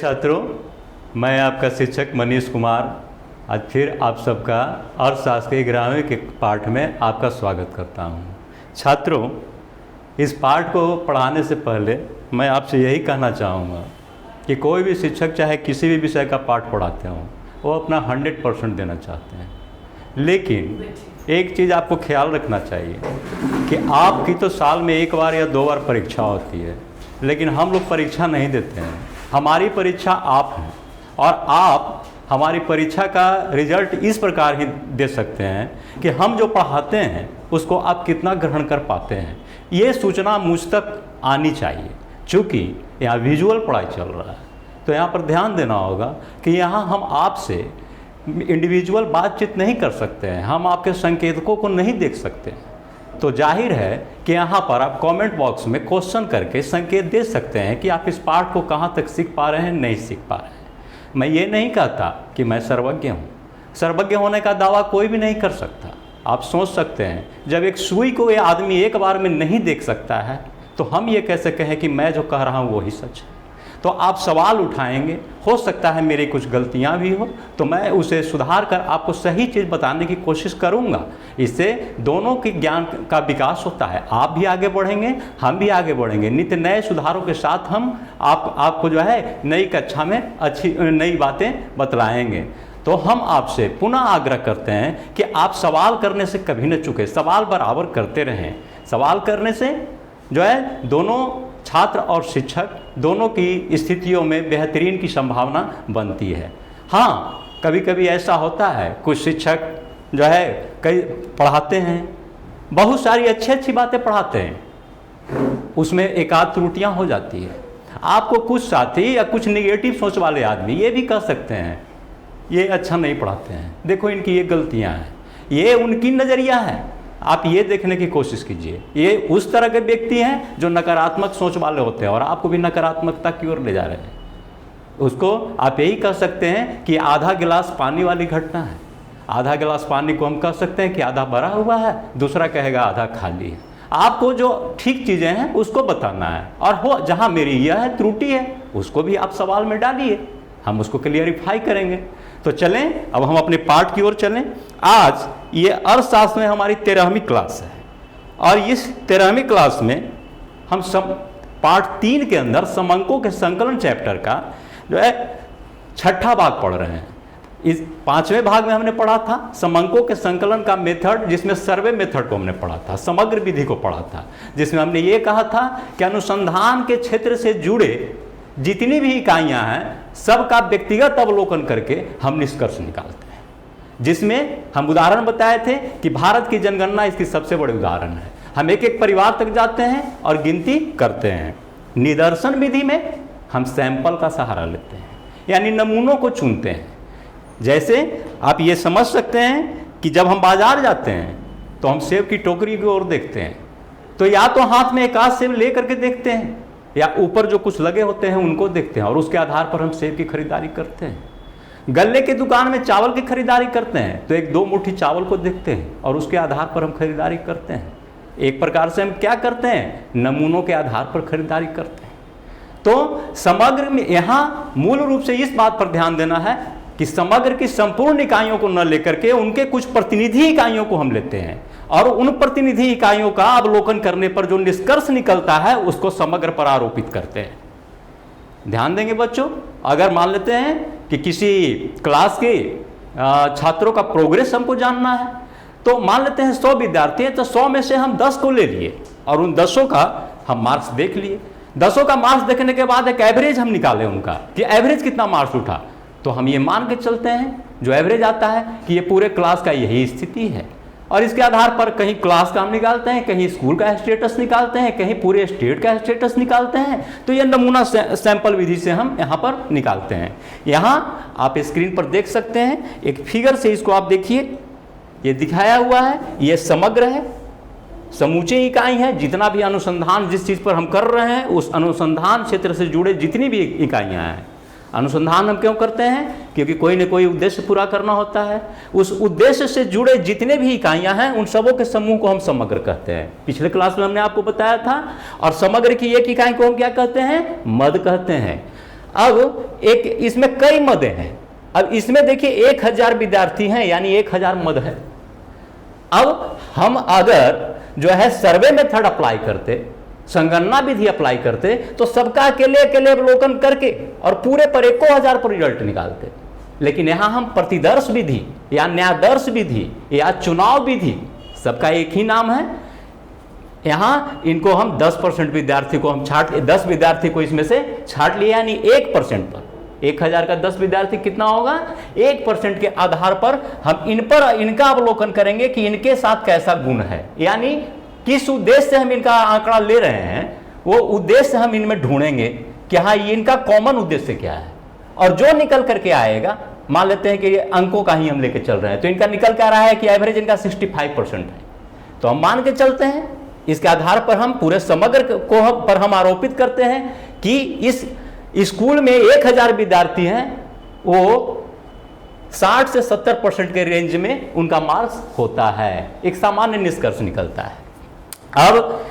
छात्रों, मैं आपका शिक्षक मनीष कुमार आज फिर आप सबका अर्थशास्त्र के 11वें के पाठ में आपका स्वागत करता हूं। छात्रों, इस पाठ को पढ़ाने से पहले मैं आपसे यही कहना चाहूँगा कि कोई भी शिक्षक चाहे किसी भी विषय का पाठ पढ़ाते हों, वो अपना 100% देना चाहते हैं। लेकिन एक चीज़ आपको ख्याल रखना चाहिए कि आपकी तो साल में एक बार या 2 बार परीक्षा होती है, लेकिन हम लोग परीक्षा नहीं देते हैं। हमारी परीक्षा आप हैं और आप हमारी परीक्षा का रिजल्ट इस प्रकार ही दे सकते हैं कि हम जो पढ़ाते हैं उसको आप कितना ग्रहण कर पाते हैं। ये सूचना मुझ तक आनी चाहिए। चूँकि यहाँ विजुअल पढ़ाई चल रहा है तो यहाँ पर ध्यान देना होगा कि यहाँ हम आपसे इंडिविजुअल बातचीत नहीं कर सकते हैं, हम आपके संकेतकों को नहीं देख सकते हैं। तो जाहिर है कि यहाँ पर आप कमेंट बॉक्स में क्वेश्चन करके संकेत दे सकते हैं कि आप इस पाठ को कहाँ तक सीख पा रहे हैं, नहीं सीख पा रहे हैं। मैं ये नहीं कहता कि मैं सर्वज्ञ हूँ। सर्वज्ञ होने का दावा कोई भी नहीं कर सकता। आप सोच सकते हैं, जब एक सुई को ये आदमी एक बार में नहीं देख सकता है तो हम ये कैसे कहें कि मैं जो कह रहा हूँ वही सच है। तो आप सवाल उठाएंगे, हो सकता है मेरी कुछ गलतियां भी हो तो मैं उसे सुधार कर आपको सही चीज़ बताने की कोशिश करूंगा। इससे दोनों के ज्ञान का विकास होता है, आप भी आगे बढ़ेंगे, हम भी आगे बढ़ेंगे। नित्य नए सुधारों के साथ हम आपको जो है नई कक्षा में अच्छी नई बातें बतलाएंगे। तो हम आपसे पुनः आग्रह करते हैं कि आप सवाल करने से कभी न चूकें, सवाल बराबर करते रहें। सवाल करने से जो है दोनों छात्र और शिक्षक दोनों की स्थितियों में बेहतरीन की संभावना बनती है। हाँ, कभी कभी ऐसा होता है, कुछ शिक्षक जो है कई पढ़ाते हैं, बहुत सारी अच्छी बातें पढ़ाते हैं, उसमें एक आध त्रुटियाँ हो जाती है। आपको कुछ साथी या कुछ निगेटिव सोच वाले आदमी ये भी कह सकते हैं ये अच्छा नहीं पढ़ाते हैं, देखो इनकी ये गलतियाँ हैं, ये उनकी नज़रिया है। आप ये देखने की कोशिश कीजिए, ये उस तरह के व्यक्ति हैं जो नकारात्मक सोच वाले होते हैं और आपको भी नकारात्मकता की ओर ले जा रहे हैं। उसको आप यही कह सकते हैं कि आधा गिलास पानी वाली घटना है। आधा गिलास पानी को हम कह सकते हैं कि आधा भरा हुआ है, दूसरा कहेगा आधा खाली है। आपको जो ठीक चीज़ें हैं उसको बताना है, और हो जहाँ मेरी यह त्रुटि है उसको भी आप सवाल में डालिए, हम उसको क्लियरिफाई करेंगे। तो चलें अब हम अपने पाठ की ओर चलें। आज ये अर्थशास्त्र में हमारी 13वीं क्लास है और इस 13वीं क्लास में हम पाठ 3 के अंदर समंकों के संकलन चैप्टर का जो है 6ठा भाग पढ़ रहे हैं। इस 5वें भाग में हमने पढ़ा था समंकों के संकलन का मेथड, जिसमें सर्वे मेथड को हमने पढ़ा था, समग्र विधि को पढ़ा था, जिसमें हमने ये कहा था कि अनुसंधान के क्षेत्र से जुड़े जितनी भी इकाइयां हैं सबका व्यक्तिगत अवलोकन करके हम निष्कर्ष निकालते हैं। जिसमें हम उदाहरण बताए थे कि भारत की जनगणना इसकी सबसे बड़ी उदाहरण है। हम एक एक परिवार तक जाते हैं और गिनती करते हैं। निदर्शन विधि में हम सैंपल का सहारा लेते हैं, यानी नमूनों को चुनते हैं। जैसे आप ये समझ सकते हैं कि जब हम बाजार जाते हैं तो हम सेब की टोकरी की ओर देखते हैं, तो या तो हाथ में एक आध सेब ले करके देखते हैं या ऊपर जो कुछ लगे होते हैं उनको देखते हैं और उसके आधार पर हम सेब की खरीदारी करते हैं। गल्ले की दुकान में चावल की खरीदारी करते हैं तो 1-2 मुट्ठी चावल को देखते हैं और उसके आधार पर हम खरीदारी करते हैं। एक प्रकार से हम क्या करते हैं, नमूनों के आधार पर खरीदारी करते हैं। तो समग्र में यहाँ मूल रूप से इस बात पर ध्यान देना है कि समग्र की संपूर्ण इकाइयों को न लेकर के उनके कुछ प्रतिनिधि इकाइयों को हम लेते हैं और उन प्रतिनिधि इकाइयों का अवलोकन करने पर जो निष्कर्ष निकलता है उसको समग्र पर आरोपित करते हैं। ध्यान देंगे बच्चों, अगर मान लेते हैं कि किसी क्लास के छात्रों का प्रोग्रेस हमको जानना है तो मान लेते हैं 100 विद्यार्थी हैं, तो 100 में से हम 10 को ले लिए और उन 10 का हम मार्क्स देख लिए। 10 का मार्क्स देखने के बाद एक एवरेज हम निकालें उनका कि एवरेज कितना मार्क्स उठा, तो हम ये मान के चलते हैं जो एवरेज आता है कि ये पूरे क्लास का यही स्थिति है। और इसके आधार पर कहीं क्लास का हम निकालते हैं, कहीं स्कूल का स्टेटस निकालते हैं, कहीं पूरे स्टेट का स्टेटस निकालते हैं। तो ये नमूना सैंपल विधि से हम यहाँ पर निकालते हैं। यहाँ आप स्क्रीन पर देख सकते हैं एक फिगर से, इसको आप देखिए, ये दिखाया हुआ है, ये समग्र है, समूचे इकाई है। जितना भी अनुसंधान जिस चीज़ पर हम कर रहे हैं उस अनुसंधान क्षेत्र से जुड़े जितनी भी इकाइयाँ हैं। अनुसंधान हम क्यों करते हैं, क्योंकि कोई न कोई उद्देश्य पूरा करना होता है। उस उद्देश्य से जुड़े जितने भी इकाइयां हैं उन सबों के समूह को हम समग्र कहते हैं। पिछले क्लास में हमने आपको बताया था। और समग्र की एक इकाई को हम क्या कहते हैं, मद कहते हैं। अब एक इसमें कई मदें हैं। अब इसमें देखिए 1000 विद्यार्थी हैं, यानी 1000 मद है। अब हम अगर जो है सर्वे मेथड अप्लाई करते, संगणना विधि अप्लाई करते, तो सबका अकेले अकेले अवलोकन करके और पूरे पर 1000 पर रिजल्ट निकालते। लेकिन यहां हम प्रतिदर्श विधि या न्यायदर्श विधि या चुनाव विधि, सबका एक ही नाम है। यहां इनको हम 10% विद्यार्थी को हम 10 विद्यार्थी को इसमें से छांट लिया, यानी 1% पर 1000 का 10 विद्यार्थी कितना होगा, 1% के आधार पर हम इन पर इनका अवलोकन करेंगे कि इनके साथ कैसा गुण है, यानी किस उद्देश्य से हम इनका आंकड़ा ले रहे हैं, वो उद्देश्य हम इनमें ढूंढेंगे कि हाँ इनका कॉमन उद्देश्य क्या है। और जो निकल करके आएगा, मान लेते हैं कि ये अंकों का ही हम लेके चल रहे हैं, तो इनका निकल कर रहा है कि एवरेज इनका 65% है, तो हम मान के चलते हैं। इसके आधार पर हम पूरे समग्र को पर हम आरोपित करते हैं कि इस स्कूल में 1000 विद्यार्थी हैं, वो 60 से 70% के रेंज में उनका मार्क्स होता है। एक सामान्य निष्कर्ष निकलता है। अब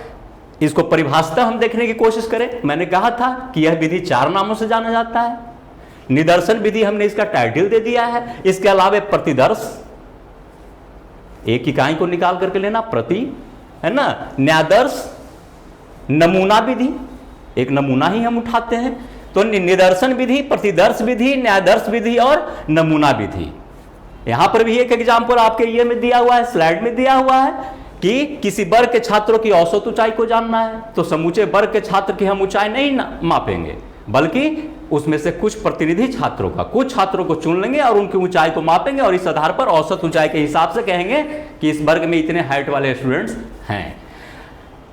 इसको परिभाषा हम देखने की कोशिश करें। मैंने कहा था कि यह विधि 4 नामों से जाना जाता है। निदर्शन विधि हमने इसका टाइटल दे दिया है। इसके अलावा प्रतिदर्श, एक इकाई को निकाल करके लेना, प्रति, है ना। न्यायदर्श, नमूना विधि, एक नमूना ही हम उठाते हैं। तो निदर्शन विधि, प्रतिदर्श विधि, न्यायदर्श विधि और नमूना विधि। यहां पर भी एक एग्जाम्पल आपके ये में दिया हुआ है, स्लाइड में दिया हुआ है कि किसी वर्ग के छात्रों की औसत ऊंचाई को जानना है, तो समूचे वर्ग के छात्र की हम ऊंचाई नहीं मापेंगे, बल्कि उसमें से कुछ प्रतिनिधि छात्रों का, कुछ छात्रों को चुन लेंगे और उनकी ऊंचाई को मापेंगे और इस आधार पर औसत ऊंचाई के हिसाब से कहेंगे कि इस वर्ग में इतने हाइट वाले स्टूडेंट्स हैं।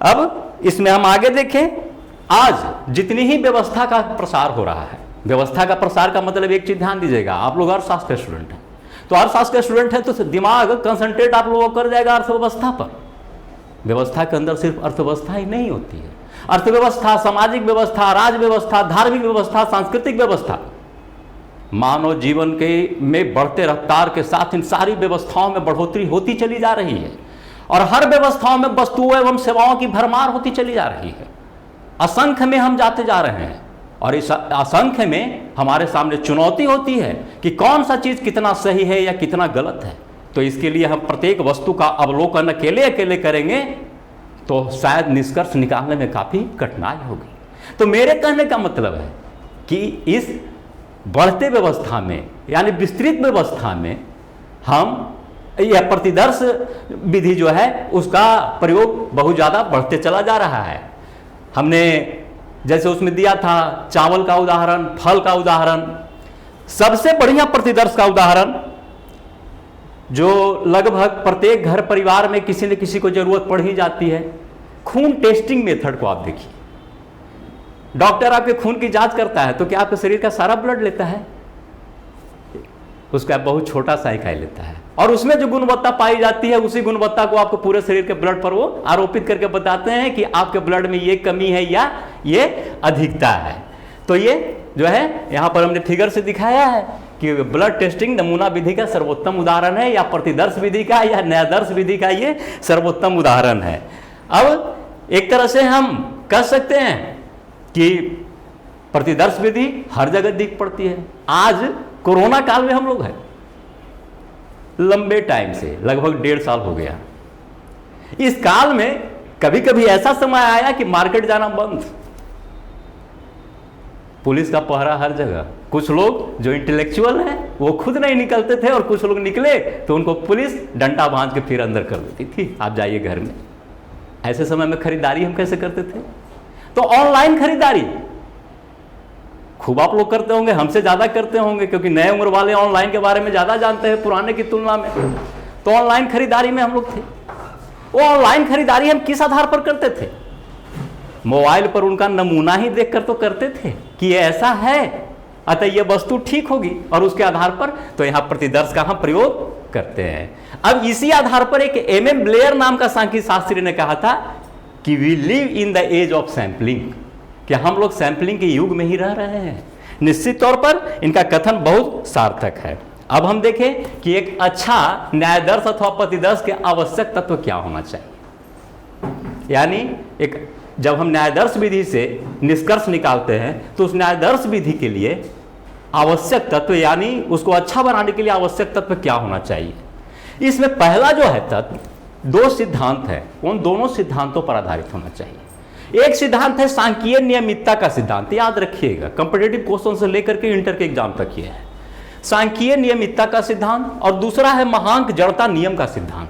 अब इसमें हम आगे देखें, आज जितनी ही व्यवस्था का प्रसार हो रहा है, व्यवस्था का प्रसार का मतलब एक चीज ध्यान दीजिएगा, आप लोग अर्थशास्त्र के स्टूडेंट हैं, तो अर्थशास्त्र के स्टूडेंट हैं तो दिमाग कंसंट्रेट आप लोगों को कर जाएगा अर्थव्यवस्था पर। व्यवस्था के अंदर सिर्फ अर्थव्यवस्था ही नहीं होती है, अर्थव्यवस्था, सामाजिक व्यवस्था, राज्य व्यवस्था, धार्मिक व्यवस्था, सांस्कृतिक व्यवस्था, मानव जीवन के में बढ़ते रफ्तार के साथ इन सारी व्यवस्थाओं में बढ़ोतरी होती चली जा रही है और हर व्यवस्थाओं में वस्तुओं एवं सेवाओं की भरमार होती चली जा रही है। असंख्य में हम जाते जा रहे हैं और इस असंख्य में हमारे सामने चुनौती होती है कि कौन सा चीज कितना सही है या कितना गलत है। तो इसके लिए हम प्रत्येक वस्तु का अवलोकन अकेले अकेले करेंगे तो शायद निष्कर्ष निकालने में काफी कठिनाई होगी। तो मेरे कहने का मतलब है कि इस बढ़ते व्यवस्था में, यानी विस्तृत व्यवस्था में, हम यह प्रतिदर्श विधि जो है उसका प्रयोग बहुत ज्यादा बढ़ते चला जा रहा है। हमने जैसे उसमें दिया था चावल का उदाहरण, फल का उदाहरण, सबसे बढ़िया प्रतिदर्श का उदाहरण जो लगभग प्रत्येक घर परिवार में किसी न किसी को जरूरत पड़ ही जाती है, खून टेस्टिंग मेथड को आप देखिए। डॉक्टर आपके खून की जांच करता है तो क्या आपके शरीर का सारा ब्लड लेता है? उसका बहुत छोटा सा इकाई लेता है और उसमें जो गुणवत्ता पाई जाती है उसी गुणवत्ता को आपको पूरे शरीर के ब्लड पर वो आरोपित करके बताते हैं कि आपके ब्लड में ये कमी है या ये अधिकता है। तो ये जो है यहां पर हमने फिगर से दिखाया है कि ब्लड टेस्टिंग नमूना विधि का सर्वोत्तम उदाहरण है या प्रतिदर्श विधि का या न्यायदर्श विधि का ये सर्वोत्तम उदाहरण है। अब एक तरह से हम कह सकते हैं कि प्रतिदर्श विधि हर जगह दिख पड़ती है। आज कोरोना काल में हम लोग हैं, लंबे टाइम से लगभग 1.5 साल हो गया। इस काल में कभी कभी ऐसा समय आया कि मार्केट जाना बंद, पुलिस का पहरा हर जगह। कुछ लोग जो इंटेलेक्चुअल हैं वो खुद नहीं निकलते थे और कुछ लोग निकले तो उनको पुलिस डंडा बांध के फिर अंदर कर देती थी, आप जाइए घर में। ऐसे समय में खरीदारी हम कैसे करते थे? तो ऑनलाइन खरीदारी खूब आप लोग करते होंगे, हमसे ज्यादा करते होंगे क्योंकि नए उम्र वाले ऑनलाइन के बारे में ज्यादा जानते हैं पुराने की तुलना में। तो ऑनलाइन खरीदारी में हम लोग थे। वो ऑनलाइन खरीदारी हम किस आधार पर करते थे? मोबाइल पर उनका नमूना ही देखकर तो करते थे कि ये ऐसा है अतः ये वस्तु ठीक होगी और उसके आधार पर तो यहां प्रतिदर्श का हम प्रयोग करते हैं। अब इसी आधार पर एक MM ब्लेयर नाम का सांख्यिकी शास्त्री ने कहा था कि we live in the age of sampling, कि हम लोग सैंपलिंग के युग में ही रह रहे हैं। निश्चित तौर पर इनका कथन बहुत सार्थक है। अब हम देखें कि एक अच्छा न्यायदर्श अथवा प्रतिदर्श के आवश्यक तत्व क्या होना चाहिए। यानी एक जब हम न्यायादर्श विधि से निष्कर्ष निकालते हैं तो उस न्यायादर्श विधि के लिए आवश्यक तत्व, यानी उसको अच्छा बनाने के लिए आवश्यक तत्व क्या होना चाहिए। इसमें पहला जो है तत्व, दो सिद्धांत है, उन दोनों सिद्धांतों पर आधारित होना चाहिए। एक सिद्धांत है सांख्यिकीय नियमितता का सिद्धांत, याद रखिएगा, कंपीटिटिव क्वेश्चन से लेकर के इंटर के एग्जाम तक ये है, सांख्यिकीय नियमितता का सिद्धांत। और दूसरा है महांक जड़ता नियम का सिद्धांत।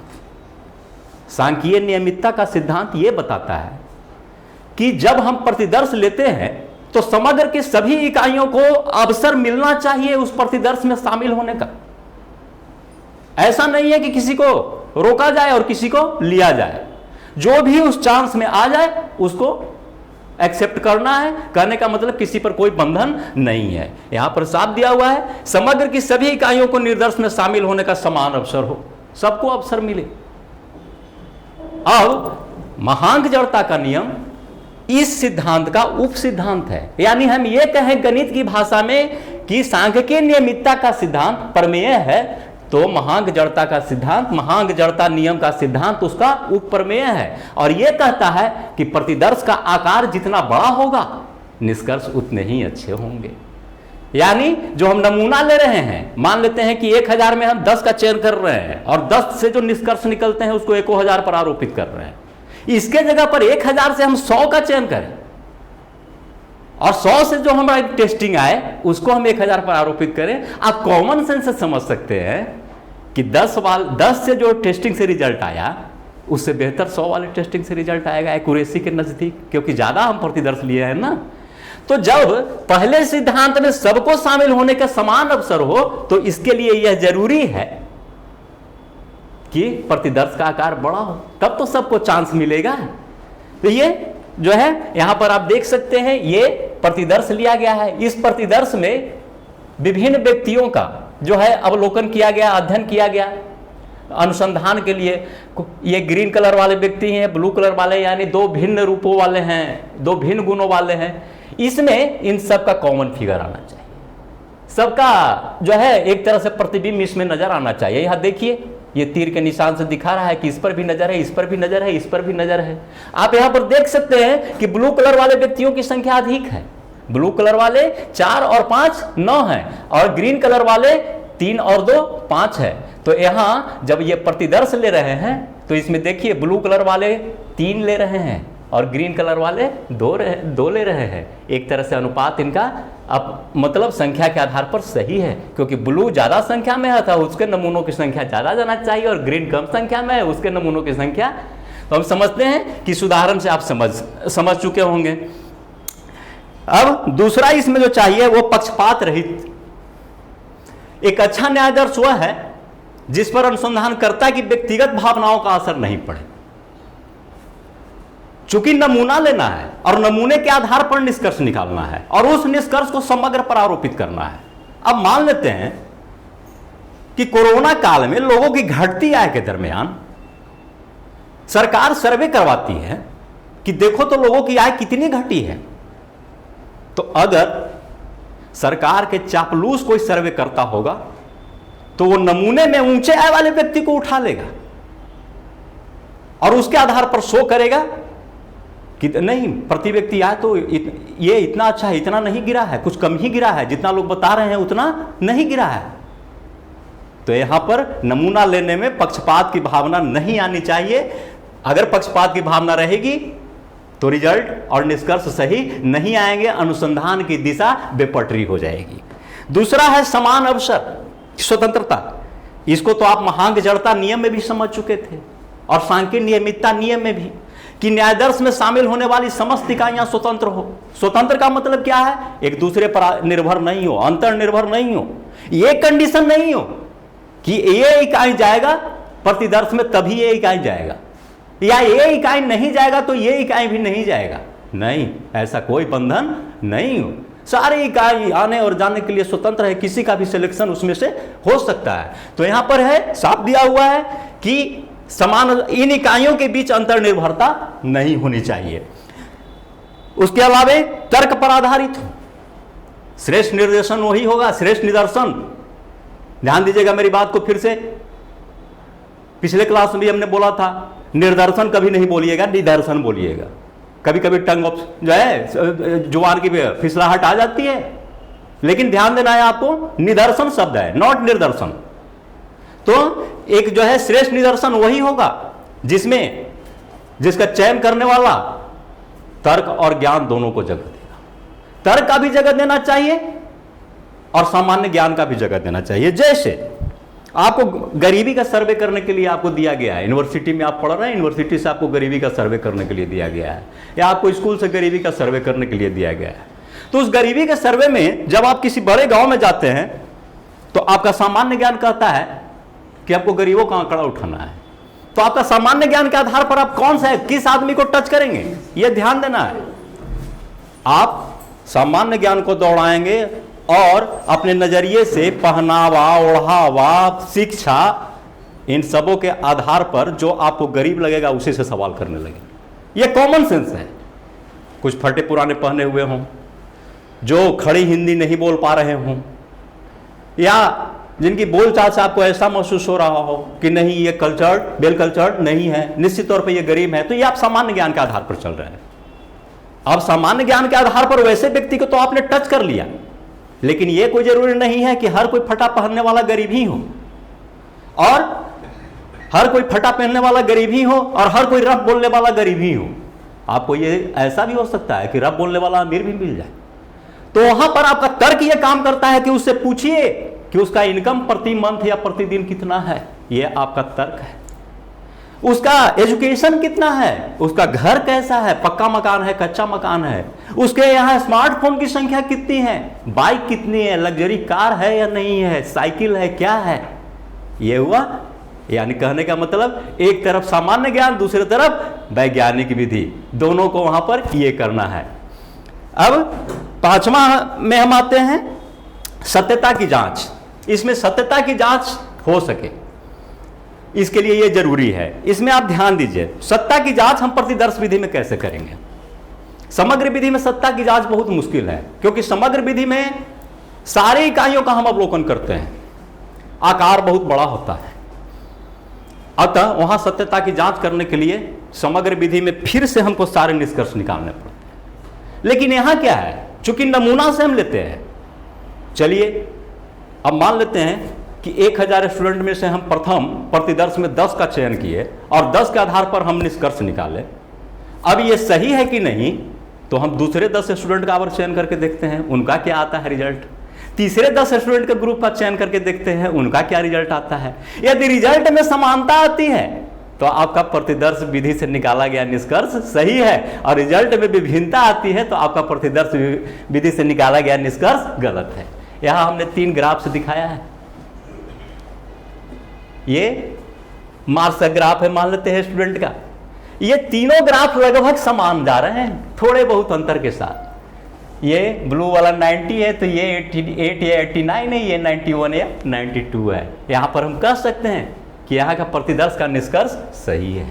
सांख्यिकीय नियमितता का सिद्धांत यह बताता है कि जब हम प्रतिदर्श लेते हैं तो समग्र की सभी इकाइयों को अवसर मिलना चाहिए उस प्रतिदर्श में शामिल होने का। ऐसा नहीं है कि किसी को रोका जाए और किसी को लिया जाए, जो भी उस चांस में आ जाए उसको एक्सेप्ट करना है। कहने का मतलब किसी पर कोई बंधन नहीं है। यहां पर साफ दिया हुआ है समग्र की सभी इकाइयों को निर्दर्श में शामिल होने का समान अवसर हो, सबको अवसर मिले। अब महांक जड़ता का नियम इस सिद्धांत का उप सिद्धांत है, यानी हम ये कहें गणित की भाषा में कि सांख्यिकीय नियमितता का सिद्धांत प्रमेय है, तो महांक जड़ता का सिद्धांत, महांक जड़ता नियम का सिद्धांत उसका उप प्रमेय है। और यह कहता है कि प्रतिदर्श का आकार जितना बड़ा होगा निष्कर्ष उतने ही अच्छे होंगे। यानी जो हम नमूना ले रहे हैं, मान लेते हैं कि 1000 में हम 10 का चयन कर रहे हैं और 10 से जो निष्कर्ष निकलते हैं उसको 1000 पर आरोपित कर रहे हैं। इसके जगह पर 1000 से हम 100 का चयन करें और 100 से जो हमारा टेस्टिंग आए उसको हम 1000 पर आरोपित करें। आप कॉमन सेंस से समझ सकते हैं कि 10 से जो टेस्टिंग से रिजल्ट आया उससे बेहतर 100 वाले टेस्टिंग से रिजल्ट आएगा एक्यूरेसी के नजदीक, क्योंकि ज्यादा हम प्रतिदर्श लिए हैं ना। तो जब पहले सिद्धांत में सबको शामिल होने का समान अवसर हो तो इसके लिए यह जरूरी है कि प्रतिदर्श का आकार बड़ा हो, तब तो सबको चांस मिलेगा। तो ये जो है यहां पर आप देख सकते हैं, ये प्रतिदर्श लिया गया है। इस प्रतिदर्श में विभिन्न व्यक्तियों का जो है अवलोकन किया गया, अध्ययन किया गया अनुसंधान के लिए। ये ग्रीन कलर वाले व्यक्ति हैं, ब्लू कलर वाले, यानी दो भिन्न रूपों वाले हैं, दो भिन्न गुणों वाले हैं। इसमें इन सब का कॉमन फिगर आना चाहिए, सबका जो है एक तरह से प्रतिबिंब इसमें नजर आना चाहिए। यहां देखिए ये तीर के निशान से दिखा रहा है कि इस पर भी नजर है, इस पर भी नजर है, इस पर भी नजर है। आप यहां पर देख सकते हैं कि ब्लू कलर वाले व्यक्तियों की संख्या अधिक है। ब्लू कलर वाले 4 और 5 9 है और ग्रीन कलर वाले 3 और 2 5 है। तो यहां जब ये प्रतिदर्श ले रहे हैं तो इसमें देखिए ब्लू कलर वाले 3 ले रहे हैं और ग्रीन कलर वाले 2 ले रहे हैं। एक तरह से अनुपात इनका अब मतलब संख्या के आधार पर सही है, क्योंकि ब्लू ज्यादा संख्या में है था उसके नमूनों की संख्या ज्यादा जाना चाहिए और ग्रीन कम संख्या में है उसके नमूनों की संख्या। तो हम समझते हैं कि इस उदाहरण से आप समझ चुके होंगे। अब दूसरा इसमें जो चाहिए वो पक्षपात रहित। एक अच्छा न्यायाधीश वह है जिस पर अनुसंधानकर्ता की व्यक्तिगत भावनाओं का असर नहीं पड़े। चूंकि नमूना लेना है और नमूने के आधार पर निष्कर्ष निकालना है और उस निष्कर्ष को समग्र पर आरोपित करना है। अब मान लेते हैं कि कोरोना काल में लोगों की घटती आय के दरमियान सरकार सर्वे करवाती है कि देखो तो लोगों की आय कितनी घटी है। तो अगर सरकार के चापलूस कोई सर्वे करता होगा तो वो नमूने में ऊंचे आय वाले व्यक्ति को उठा लेगा और उसके आधार पर शो करेगा कि नहीं प्रति व्यक्ति आय तो ये इतना अच्छा है, इतना नहीं गिरा है, कुछ कम ही गिरा है, जितना लोग बता रहे हैं उतना नहीं गिरा है। तो यहां पर नमूना लेने में पक्षपात की भावना नहीं आनी चाहिए। अगर पक्षपात की भावना रहेगी तो रिजल्ट और निष्कर्ष सही नहीं आएंगे, अनुसंधान की दिशा बेपटरी हो जाएगी। दूसरा है समान अवसर स्वतंत्रता। इसको तो आप महांक जड़ता नियम में भी समझ चुके थे और सांख्यिकीय नियमितता नियम में भी, कि न्यायादर्श में शामिल होने वाली समस्त इकाइयां स्वतंत्र हो। स्वतंत्र का मतलब क्या है? एक दूसरे पर निर्भर नहीं हो, अंतर निर्भर नहीं हो। ये कंडीशन नहीं हो कि ये इकाई जाएगा प्रतिदर्श में तभी ये इकाई जाएगा, या ये इकाई नहीं जाएगा तो ये इकाई भी नहीं जाएगा। नहीं, ऐसा कोई बंधन नहीं हो। सारी इकाई आने और जाने के लिए स्वतंत्र है, किसी का भी सिलेक्शन उसमें से हो सकता है। तो यहां पर है साफ दिया हुआ है कि समान इन इकाइयों के बीच अंतर निर्भरता नहीं होनी चाहिए। उसके अलावा तर्क पर आधारित हो। श्रेष्ठ निर्देशन वही होगा, श्रेष्ठ निदर्शन। ध्यान दीजिएगा मेरी बात को फिर से, पिछले क्लास में भी हमने बोला था निर्दर्शन कभी नहीं बोलिएगा, निदर्शन बोलिएगा। कभी कभी टंग जो है जुबान की फिसलाहट आ जाती है। लेकिन ध्यान देना है आपको, निदर्शन शब्द है, नॉट निर्दर्शन। तो एक जो है श्रेष्ठ निदर्शन वही होगा जिसका चयन करने वाला तर्क और ज्ञान दोनों को जगह देगा। तर्क का भी जगह देना चाहिए और सामान्य ज्ञान का भी जगह देना चाहिए। जैसे आपको गरीबी का सर्वे करने के लिए आपको दिया गया है, यूनिवर्सिटी में आप पढ़ रहे हैं, यूनिवर्सिटी से आपको गरीबी का सर्वे करने के लिए दिया गया है, या आपको स्कूल से गरीबी का सर्वे करने के लिए दिया गया है। तो उस गरीबी के सर्वे में जब आप किसी बड़े गांव में जाते हैं तो आपका सामान्य ज्ञान कहता है कि आपको गरीबों का आंकड़ा उठाना है। तो आपका सामान्य ज्ञान के आधार पर आप कौन सा किस आदमी को टच करेंगे, यह ध्यान देना है। आप सामान्य ज्ञान को दौड़ाएंगे और अपने नजरिए से पहनावा, ओढ़ावा, शिक्षा, इन सबों के आधार पर जो आपको गरीब लगेगा उसी से सवाल करने लगे। यह कॉमन सेंस है। कुछ फटे पुराने पहने हुए हों, जो खड़ी हिंदी नहीं बोल पा रहे हों, या जिनकी बोलचाल से आपको ऐसा महसूस हो रहा हो कि नहीं ये कल्चर्ड, वेल कल्चर्ड नहीं है, निश्चित तौर पे ये गरीब है, तो ये आप सामान्य ज्ञान के आधार पर चल रहे हैं। अब सामान्य ज्ञान के आधार पर वैसे व्यक्ति को तो आपने टच कर लिया, लेकिन ये कोई जरूरी नहीं है कि हर कोई फटा पहनने वाला गरीब ही हो, और हर कोई फटा पहनने वाला गरीब ही हो, और हर कोई रफ बोलने वाला गरीब ही हो। आपको ये ऐसा भी हो सकता है कि रफ बोलने वाला अमीर भी मिल जाए। तो वहां पर आपका तर्क ये काम करता है कि उससे पूछिए कि उसका इनकम प्रति मंथ या प्रतिदिन कितना है। यह आपका तर्क है। उसका एजुकेशन कितना है, उसका घर कैसा है, पक्का मकान है, कच्चा मकान है, उसके यहाँ स्मार्टफोन की संख्या कितनी है, बाइक कितनी है, लग्जरी कार है या नहीं है, साइकिल है, क्या है। यह हुआ, यानी कहने का मतलब एक तरफ सामान्य ज्ञान, दूसरी तरफ वैज्ञानिक विधि, दोनों को वहां पर ये करना है। अब पांचवा में हम आते हैं सत्यता की जांच। इसमें सत्यता की जांच हो सके इसके लिए यह जरूरी है। इसमें आप ध्यान दीजिए, सत्ता की जांच हम प्रतिदर्श विधि में कैसे करेंगे। समग्र विधि में सत्ता की जांच बहुत मुश्किल है, क्योंकि समग्र विधि में सारी इकाइयों का हम अवलोकन करते हैं, आकार बहुत बड़ा होता है। अतः वहां सत्यता की जांच करने के लिए समग्र विधि में फिर से हमको सारे निष्कर्ष निकालने पड़ते हैं। लेकिन यहां क्या है, चूंकि नमूना से हम लेते हैं, चलिए अब मान लेते हैं कि 1000 स्टूडेंट में से हम प्रथम प्रतिदर्श में 10 का चयन किए और 10 के आधार पर हम निष्कर्ष निकाले। अब ये सही है कि नहीं, तो हम दूसरे 10 स्टूडेंट का और चयन करके देखते हैं, उनका क्या आता है रिजल्ट। तीसरे 10 स्टूडेंट के ग्रुप का चयन करके देखते हैं, उनका क्या रिजल्ट आता है। यदि रिजल्ट में समानता आती है तो आपका प्रतिदर्श विधि से निकाला गया निष्कर्ष सही है, और रिजल्ट में विभिन्नता आती है तो आपका प्रतिदर्श विधि से निकाला गया निष्कर्ष गलत है। यहां हमने 3 ग्राफ से दिखाया है। ये मार्क्स का ग्राफ है, मान लेते हैं स्टूडेंट का। ये तीनों ग्राफ लगभग समान जा रहे हैं, थोड़े बहुत अंतर के साथ। ये ब्लू वाला 90 है, तो ये 88 या 89 है, ये 91 या 92 है। यहां पर हम कह सकते हैं कि यहाँ का प्रतिदर्श का निष्कर्ष सही है,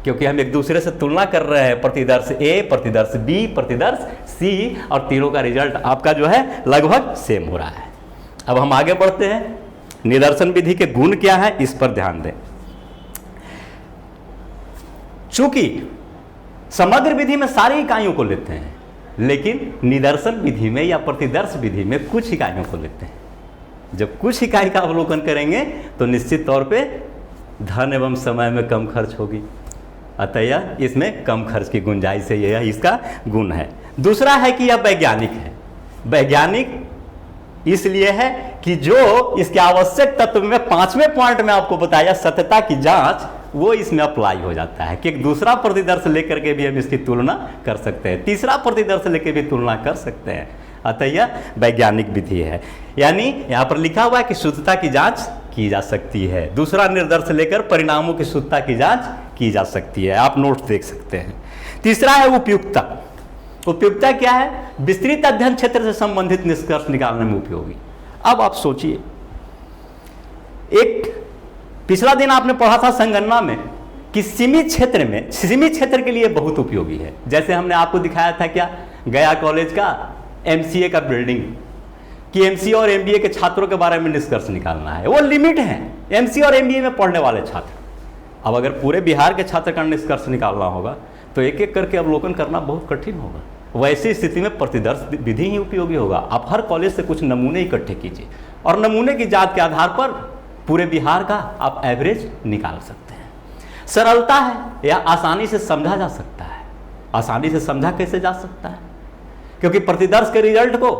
क्योंकि हम एक दूसरे से तुलना कर रहे हैं, प्रतिदर्श ए, प्रतिदर्श बी, प्रतिदर्श सी, और तीनों का रिजल्ट आपका जो है लगभग सेम हो रहा है। अब हम आगे बढ़ते हैं, निदर्शन विधि के गुण क्या है इस पर ध्यान दें। चूंकि समग्र विधि में सारी इकाइयों को लेते हैं, लेकिन निदर्शन विधि में या प्रतिदर्श विधि में कुछ इकाइयों को लेते हैं। जब कुछ इकाई का अवलोकन करेंगे तो निश्चित तौर पे धन एवं समय में कम खर्च होगी, अतः इसमें कम खर्च की गुंजाइश है, यह इसका गुण है। दूसरा है कि यह वैज्ञानिक है। वैज्ञानिक इसलिए है कि जो इसके आवश्यक तत्व में 5वें पॉइंट में आपको बताया सत्यता की जांच, वो इसमें अप्लाई हो जाता है कि एक दूसरा प्रतिदर्श लेकर के भी हम इसकी तुलना कर सकते हैं, तीसरा प्रतिदर्श लेकर भी तुलना कर सकते हैं, अतः यह वैज्ञानिक विधि है। यानी यहाँ पर लिखा हुआ है कि शुद्धता की जांच की जा सकती है, दूसरा निर्दर्श लेकर परिणामों की शुद्धता की जांच की जा सकती है, आप नोट्स देख सकते हैं। तीसरा है उपयुक्तता। उपयुक्तता क्या है, विस्तृत अध्ययन क्षेत्र से संबंधित निष्कर्ष निकालने में उपयोगी। अब आप सोचिए, एक पिछला दिन आपने पढ़ा था संगणना में कि सीमित क्षेत्र में, सीमित क्षेत्र के लिए बहुत उपयोगी है। जैसे हमने आपको दिखाया था क्या, गया कॉलेज का एमसीए का बिल्डिंग, कि एमसीए और एमबीए के छात्रों के बारे में निष्कर्ष निकालना है, वो लिमिट है एमसीए और एमबीए में पढ़ने वाले छात्र। अब अगर पूरे बिहार के छात्र का निष्कर्ष निकालना होगा तो एक एक करके अवलोकन करना बहुत कठिन होगा। वैसी स्थिति में प्रतिदर्श विधि ही उपयोगी होगा। आप हर कॉलेज से कुछ नमूने इकट्ठे कीजिए और नमूने की जांच के आधार पर पूरे बिहार का आप एवरेज निकाल सकते हैं। सरलता है या आसानी से समझा जा सकता है। आसानी से समझा कैसे जा सकता है? क्योंकि प्रतिदर्श के रिजल्ट को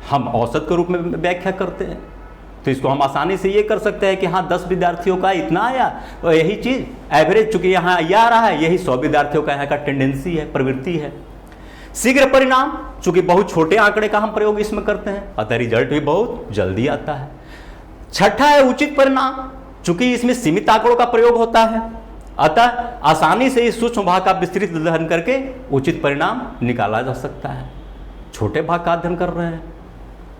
हम औसत के रूप में व्याख्या करते हैं, तो इसको हम आसानी से ये कर सकते हैं कि हाँ 10 विद्यार्थियों का इतना आया, तो यही चीज़ एवरेज चूंकि यहाँ ये आ रहा है, यही 100 विद्यार्थियों का यहाँ का टेंडेंसी है, प्रवृत्ति है। शीघ्र परिणाम, चूंकि बहुत छोटे आंकड़े का हम प्रयोग इसमें करते हैं, अतः रिजल्ट भी बहुत जल्दी आता है। छठा है उचित परिणाम, चूंकि इसमें सीमित आंकड़ों का प्रयोग होता है, अतः आसानी से इस सूक्ष्म भाग का विस्तृत अध्ययन करके उचित परिणाम निकाला जा सकता है। छोटे भाग का अध्ययन कर रहे हैं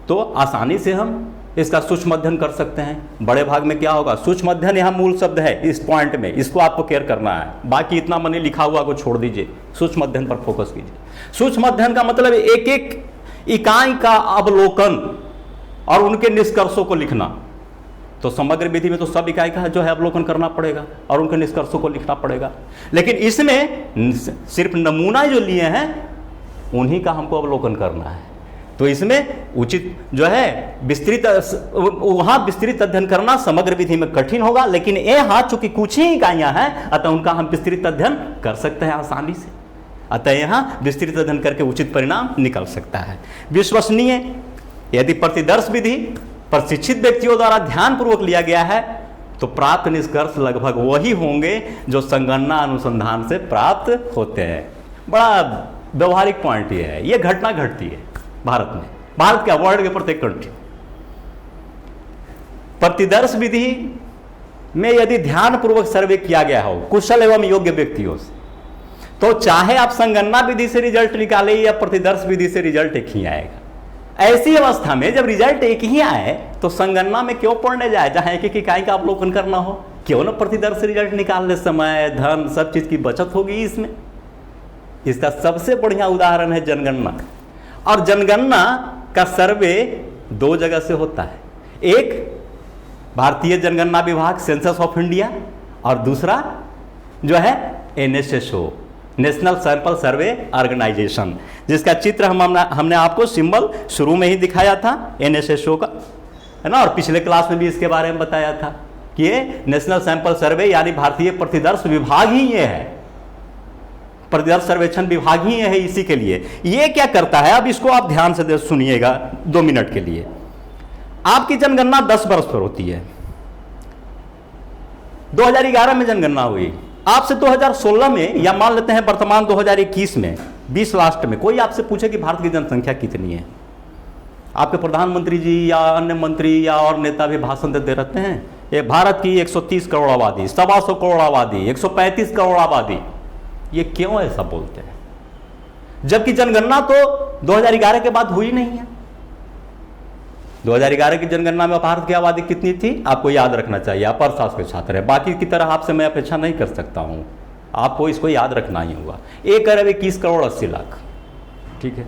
तो आसानी से हम इसका सूक्ष्म अध्ययन कर सकते हैं। बड़े भाग में क्या होगा? सूक्ष्म अध्ययन यहाँ मूल शब्द है इस पॉइंट में, इसको आपको केयर करना है। बाकी इतना मैंने लिखा हुआ को छोड़ दीजिए, सूक्ष्म अध्ययन पर फोकस कीजिए। सूक्ष्म अध्ययन का मतलब एक एक इकाई का अवलोकन और उनके निष्कर्षों को लिखना। तो समग्र विधि में तो सब इकाई का जो है अवलोकन करना पड़ेगा और उनके निष्कर्षों को लिखना पड़ेगा, लेकिन इसमें सिर्फ नमूना जो लिए हैं उन्हीं का हमको अवलोकन करना है। तो इसमें उचित जो है विस्तृत, वहाँ विस्तृत अध्ययन करना समग्र विधि में कठिन होगा, लेकिन यहाँ चूंकि कुछ ही इकाइयाँ हैं अतः उनका हम विस्तृत अध्ययन कर सकते हैं आसानी से। अतः यहाँ विस्तृत अध्ययन करके उचित परिणाम निकल सकता है। विश्वसनीय, यदि प्रतिदर्श विधि प्रशिक्षित व्यक्तियों द्वारा ध्यानपूर्वक लिया गया है तो प्राप्त निष्कर्ष लगभग वही होंगे जो संगणना अनुसंधान से प्राप्त होते हैं। बड़ा व्यवहारिक पॉइंट ये है, ये घटना घटती है भारत में, भारत क्या वर्ल्ड के प्रत्येक कंट्री। प्रतिदर्श विधि में यदि ध्यानपूर्वक सर्वे किया गया हो कुशल एवं योग्य व्यक्तियों से, तो चाहे आप संगणना विधि से रिजल्ट निकाले या प्रतिदर्श विधि से रिजल्ट एक ही आएगा। ऐसी अवस्था में जब रिजल्ट एक ही आए तो संगणना में क्यों पढ़ने जाए जहां एक एक इकाई का अवलोकन करना हो? क्यों ना प्रतिदर्श रिजल्ट निकालने समय धन सब चीज की बचत होगी इसमें। इसका सबसे बढ़िया उदाहरण है जनगणना। और जनगणना का सर्वे 2 जगह से होता है, एक भारतीय जनगणना विभाग सेंसस ऑफ इंडिया और दूसरा जो है NSSO National Sample Survey Organisation, जिसका चित्र हमने आपको सिंबल शुरू में ही दिखाया था NSSO का, है ना। और पिछले क्लास में भी इसके बारे में बताया था कि ये नेशनल सैंपल सर्वे यानी भारतीय प्रतिदर्श विभाग ही ये है, प्रतिदर्श सर्वेक्षण विभाग ही है इसी के लिए। ये क्या करता है, अब इसको आप ध्यान से सुनिएगा 2 मिनट के लिए। आपकी जनगणना 10 वर्ष पर होती है। 2011 में जनगणना हुई, आपसे 2016 में या मान लेते हैं वर्तमान 2021 में 20 लास्ट में कोई आपसे पूछे कि भारत की जनसंख्या कितनी है, आपके प्रधानमंत्री जी या अन्य मंत्री या और नेता भी भाषण देते रहते हैं, ये भारत की 130 करोड़ आबादी, 125 करोड़ आबादी, 135 करोड़ आबादी। ये क्यों ऐसा बोलते हैं जबकि जनगणना तो 2011 के बाद हुई नहीं है। 2011 की जनगणना में भारत की आबादी कितनी थी आपको याद रखना चाहिए, आप अर्थशास्त्र के छात्र हैं, बाकी की तरह आपसे मैं अपेक्षा नहीं कर सकता हूं, आपको इसको याद रखना ही होगा। 1,21,80,00,000, ठीक है।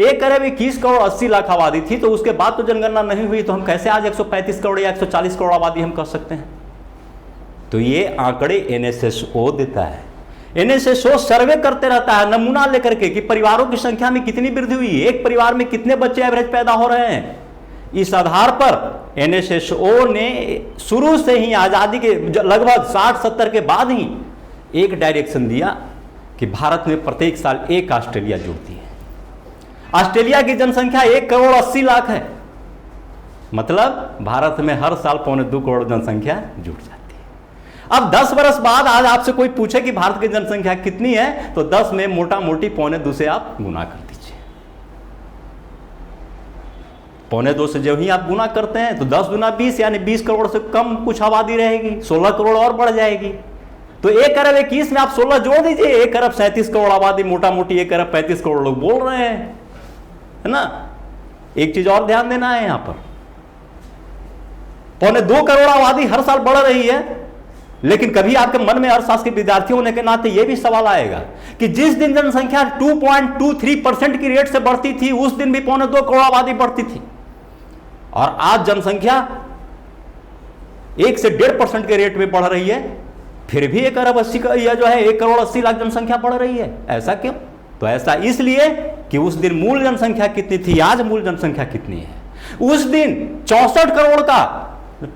1,21,80,00,000 आबादी थी, तो उसके बाद तो जनगणना नहीं हुई, तो हम कैसे आज 135 करोड़ या 140 करोड़ आबादी हम कर सकते हैं? तो ये आंकड़े NSSO देता है। NSSO सर्वे करते रहता है नमूना लेकर के कि परिवारों की संख्या में कितनी वृद्धि हुई, एक परिवार में कितने बच्चे एवरेज पैदा हो रहे हैं। इस आधार पर NSSO ने शुरू से ही आजादी के लगभग 60-70 के बाद ही एक डायरेक्शन दिया कि भारत में प्रत्येक साल एक ऑस्ट्रेलिया जुड़ती है। ऑस्ट्रेलिया की जनसंख्या 1,80,00,000 है, मतलब भारत में हर साल 2.25 करोड़ जनसंख्या जुड़ जाती है। अब 10 वर्ष बाद आज आपसे कोई पूछे कि भारत की जनसंख्या कितनी है, तो 10 में मोटा मोटी 2.25 से आप गुना कर दीजिए। 2.25 से जब ही आप गुना करते हैं तो 10 गुना 20 यानी 20 करोड़ से कम कुछ आबादी रहेगी, 16 करोड़ और बढ़ जाएगी। तो 1,21 में आप 16 जोड़ दीजिए, 1,37 करोड़ आबादी, मोटा मोटी 1,35 करोड़ लोग बोल रहे हैं, है ना। एक चीज और ध्यान देना है, यहां पर 2.25 करोड़ आबादी हर साल बढ़ रही है, लेकिन कभी आपके मन में अर्थशास्त्र के विद्यार्थी होने के नाते यह भी सवाल आएगा कि जिस दिन जनसंख्या 2.23% की रेट से बढ़ती थी उस दिन भी 2.25 करोड़ आबादी बढ़ती थी, और आज जनसंख्या 1 से 1.5% के रेट में बढ़ रही है, फिर भी 1 अरब 80 या जो है 1 करोड़ 80 लाख जनसंख्या बढ़ रही है। ऐसा क्यों? तो ऐसा इसलिए कि उस दिन मूल जनसंख्या कितनी थी, आज मूल जनसंख्या कितनी है। उस दिन 64 करोड़ का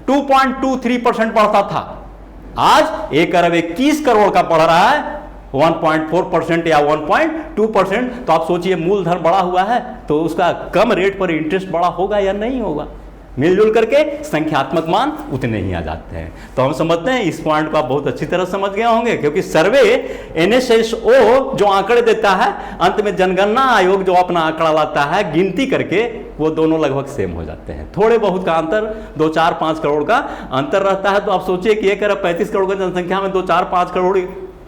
2.23% बढ़ता था, आज 1 अरब 21 करोड़ का बढ़ रहा है 1.4% या 1.2%। तो आप सोचिए मूलधन बढ़ा हुआ है तो उसका कम रेट पर इंटरेस्ट बढ़ा होगा या नहीं होगा। मिलजुल करके संख्यात्मक मान उतने ही आ जाते हैं। तो हम समझते हैं इस पॉइंट को आप बहुत अच्छी तरह समझ गए होंगे, क्योंकि सर्वे NSSO जो आंकड़े देता है, अंत में जनगणना आयोग जो अपना आंकड़ा लाता है गिनती करके, वो दोनों लगभग सेम हो जाते हैं। थोड़े बहुत का अंतर 2-4-5 करोड़ का अंतर रहता है। तो आप सोचिए कि 1 अरब 35 करोड़ की जनसंख्या में 2-4-5 करोड़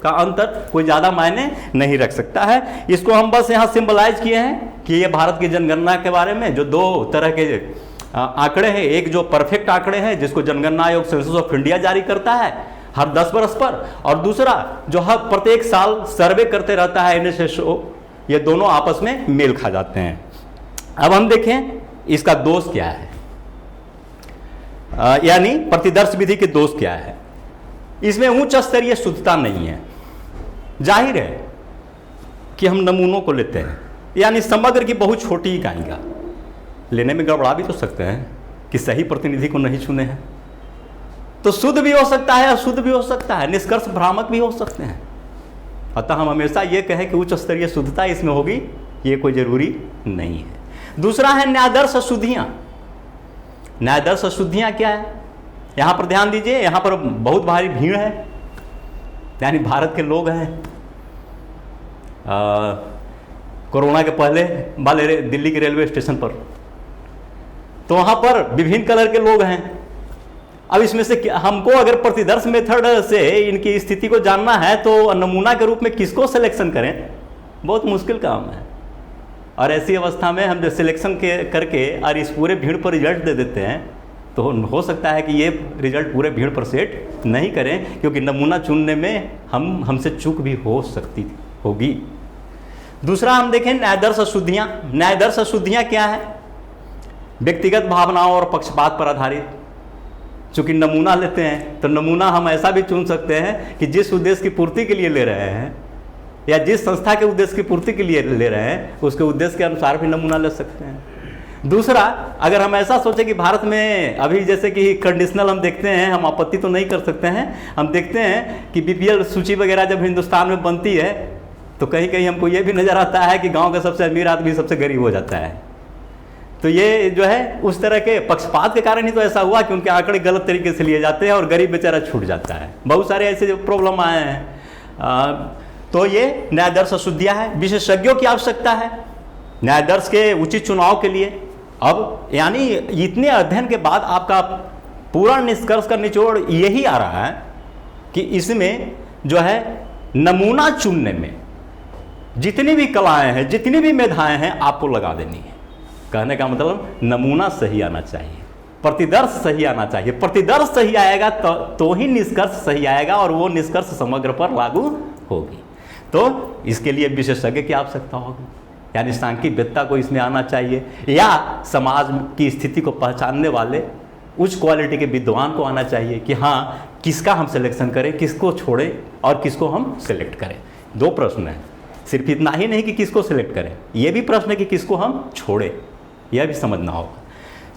का अंतर कोई ज़्यादा मायने नहीं रख सकता है। इसको हम बस यहाँ सिंबलाइज किए हैं कि ये भारत की जनगणना के बारे में जो 2 तरह के आंकड़े हैं, एक जो परफेक्ट आंकड़े हैं जिसको जनगणना आयोग सेंसस ऑफ इंडिया जारी करता है हर 10 बरस पर, और दूसरा जो हर प्रत्येक साल सर्वे करते रहता है NSSO, ये दोनों आपस में मेल खा जाते हैं। अब हम देखें इसका दोष क्या है, यानी प्रतिदर्श विधि के दोष क्या है। इसमें उच्च स्तरीय शुद्धता नहीं है। जाहिर है कि हम नमूनों को लेते हैं, यानी समग्र की बहुत छोटी इकाई का लेने में गड़बड़ा भी तो सकते हैं कि सही प्रतिनिधि को नहीं चुने हैं। तो शुद्ध भी हो सकता है, अशुद्ध भी हो सकता है, निष्कर्ष भ्रामक भी हो सकते हैं। अतः हम हमेशा ये कहें कि उच्च स्तरीय शुद्धता इसमें होगी, ये कोई जरूरी नहीं है। दूसरा है न्यायादर्श अशुद्धियां। न्यायादर्श अशुद्धियां क्या है? यहां पर ध्यान दीजिए, यहां पर बहुत भारी भीड़ है, यानी भारत के लोग हैं। कोरोना के पहले वाले दिल्ली के रेलवे स्टेशन पर, तो वहां पर विभिन्न कलर के लोग हैं। अब इसमें से हमको अगर प्रतिदर्श मेथड से इनकी स्थिति को जानना है तो नमूना के रूप में किसको सिलेक्शन करें, बहुत मुश्किल काम है। और ऐसी अवस्था में हम जो सिलेक्शन करके और इस पूरे भीड़ पर रिजल्ट दे देते हैं, तो हो सकता है कि ये रिजल्ट पूरे भीड़ पर सेट नहीं करें, क्योंकि नमूना चुनने में हमसे चूक भी हो सकती होगी। दूसरा हम देखें न्यायादर्श अशुद्धियां। न्यायादर्श अशुद्धियां क्या है? व्यक्तिगत भावनाओं और पक्षपात पर आधारित। चूंकि नमूना लेते हैं तो नमूना हम ऐसा भी चुन सकते हैं कि जिस उद्देश्य की पूर्ति के लिए ले रहे हैं या जिस संस्था के उद्देश्य की पूर्ति के लिए ले रहे हैं उसके उद्देश्य के अनुसार भी नमूना ले सकते हैं। दूसरा, अगर हम ऐसा सोचें कि भारत में अभी जैसे कि कंडीशनल हम देखते हैं, हम आपत्ति तो नहीं कर सकते हैं, हम देखते हैं कि BPL सूची वगैरह जब हिंदुस्तान में बनती है तो कहीं कहीं हमको ये भी नज़र आता है कि गांव का सबसे अमीर आदमी सबसे गरीब हो जाता है। तो ये जो है उस तरह के पक्षपात के कारण ही तो ऐसा हुआ कि उनके आंकड़े गलत तरीके से लिए जाते हैं और गरीब बेचारा छूट जाता है। बहुत सारे ऐसे जो प्रॉब्लम आए हैं। तो ये न्यायादर्श अशुद्धियां है। विशेषज्ञों की आवश्यकता है न्यायादर्श के उचित चुनाव के लिए। अब यानी इतने अध्ययन के बाद आपका पूरा निष्कर्ष का निचोड़ यही आ रहा है कि इसमें जो है नमूना चुनने में जितनी भी कलाएं हैं, जितनी भी मेधाएं हैं, आपको लगा देनी है। कहने का मतलब नमूना सही आना चाहिए, प्रतिदर्श सही आना चाहिए। प्रतिदर्श सही आएगा तो ही निष्कर्ष सही आएगा और वो निष्कर्ष समग्र पर लागू होगी। तो इसके लिए विशेषज्ञ की आवश्यकता होगी, यानी सांख्यिकवेत्ता को इसमें आना चाहिए, या समाज की स्थिति को पहचानने वाले उच्च क्वालिटी के विद्वान को आना चाहिए कि हाँ किसका हम सिलेक्शन करें, किसको छोड़ें और किसको हम सिलेक्ट करें। 2 प्रश्न हैं, सिर्फ इतना ही नहीं कि किसको सिलेक्ट करें, यह भी प्रश्न है कि किसको हम छोड़ें, यह भी समझना होगा।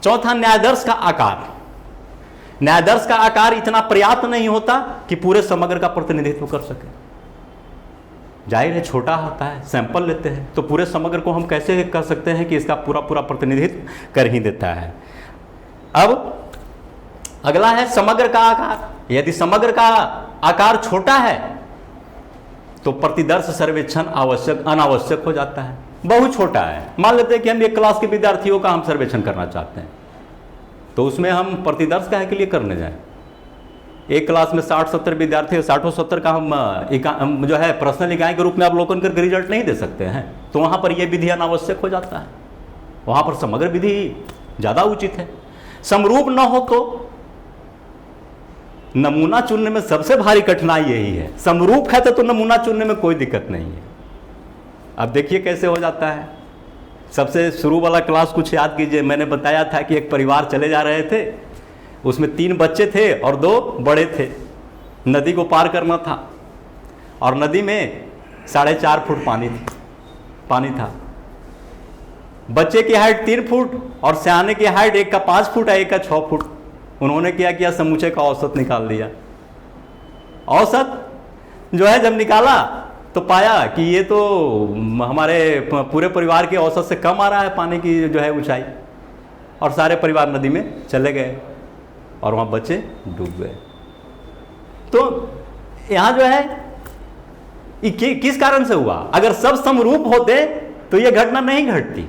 चौथा, न्यायादर्श का आकार। न्यायादर्श का आकार इतना पर्याप्त नहीं होता कि पूरे समग्र का प्रतिनिधित्व कर सके। जाहिर है छोटा होता है, सैंपल लेते हैं तो पूरे समग्र को हम कैसे कर सकते हैं कि इसका पूरा पूरा प्रतिनिधित्व कर ही देता है। अब अगला है समग्र का आकार। यदि समग्र का आकार छोटा है तो प्रतिदर्श सर्वेक्षण अनावश्यक हो जाता है। बहुत छोटा है, मान लेते हैं कि हम एक क्लास के विद्यार्थियों का हम सर्वेक्षण करना चाहते हैं, तो उसमें हम प्रतिदर्श काहे के लिए करने जाएं? एक क्लास में 60-70 विद्यार्थी, 60-70 का हम जो है पर्सनल इकाई के रूप में अवलोकन करके रिजल्ट नहीं दे सकते हैं, तो वहाँ पर यह विधि अनावश्यक हो जाता है। वहाँ पर समग्र विधि ज़्यादा उचित है। समरूप न हो तो नमूना चुनने में सबसे भारी कठिनाई यही है। समरूप है तो नमूना चुनने में कोई दिक्कत नहीं है। अब देखिए कैसे हो जाता है। सबसे शुरू वाला क्लास कुछ याद कीजिए, मैंने बताया था कि एक परिवार चले जा रहे थे, उसमें 3 बच्चे थे और 2 बड़े थे। नदी को पार करना था और नदी में 4.5 फुट पानी था। बच्चे की हाइट 3 फुट और सियाने की हाइट एक का 5 फुट है, एक का 6 फुट। उन्होंने क्या किया, समूचे का औसत निकाल दिया। औसत जो है जब निकाला तो पाया कि ये तो हमारे पूरे परिवार के औसत से कम आ रहा है पानी की जो है ऊंचाई, और सारे परिवार नदी में चले गए और वहाँ बच्चे डूब गए। तो यहाँ जो है ये किस कारण से हुआ? अगर सब समरूप होते तो ये घटना नहीं घटती।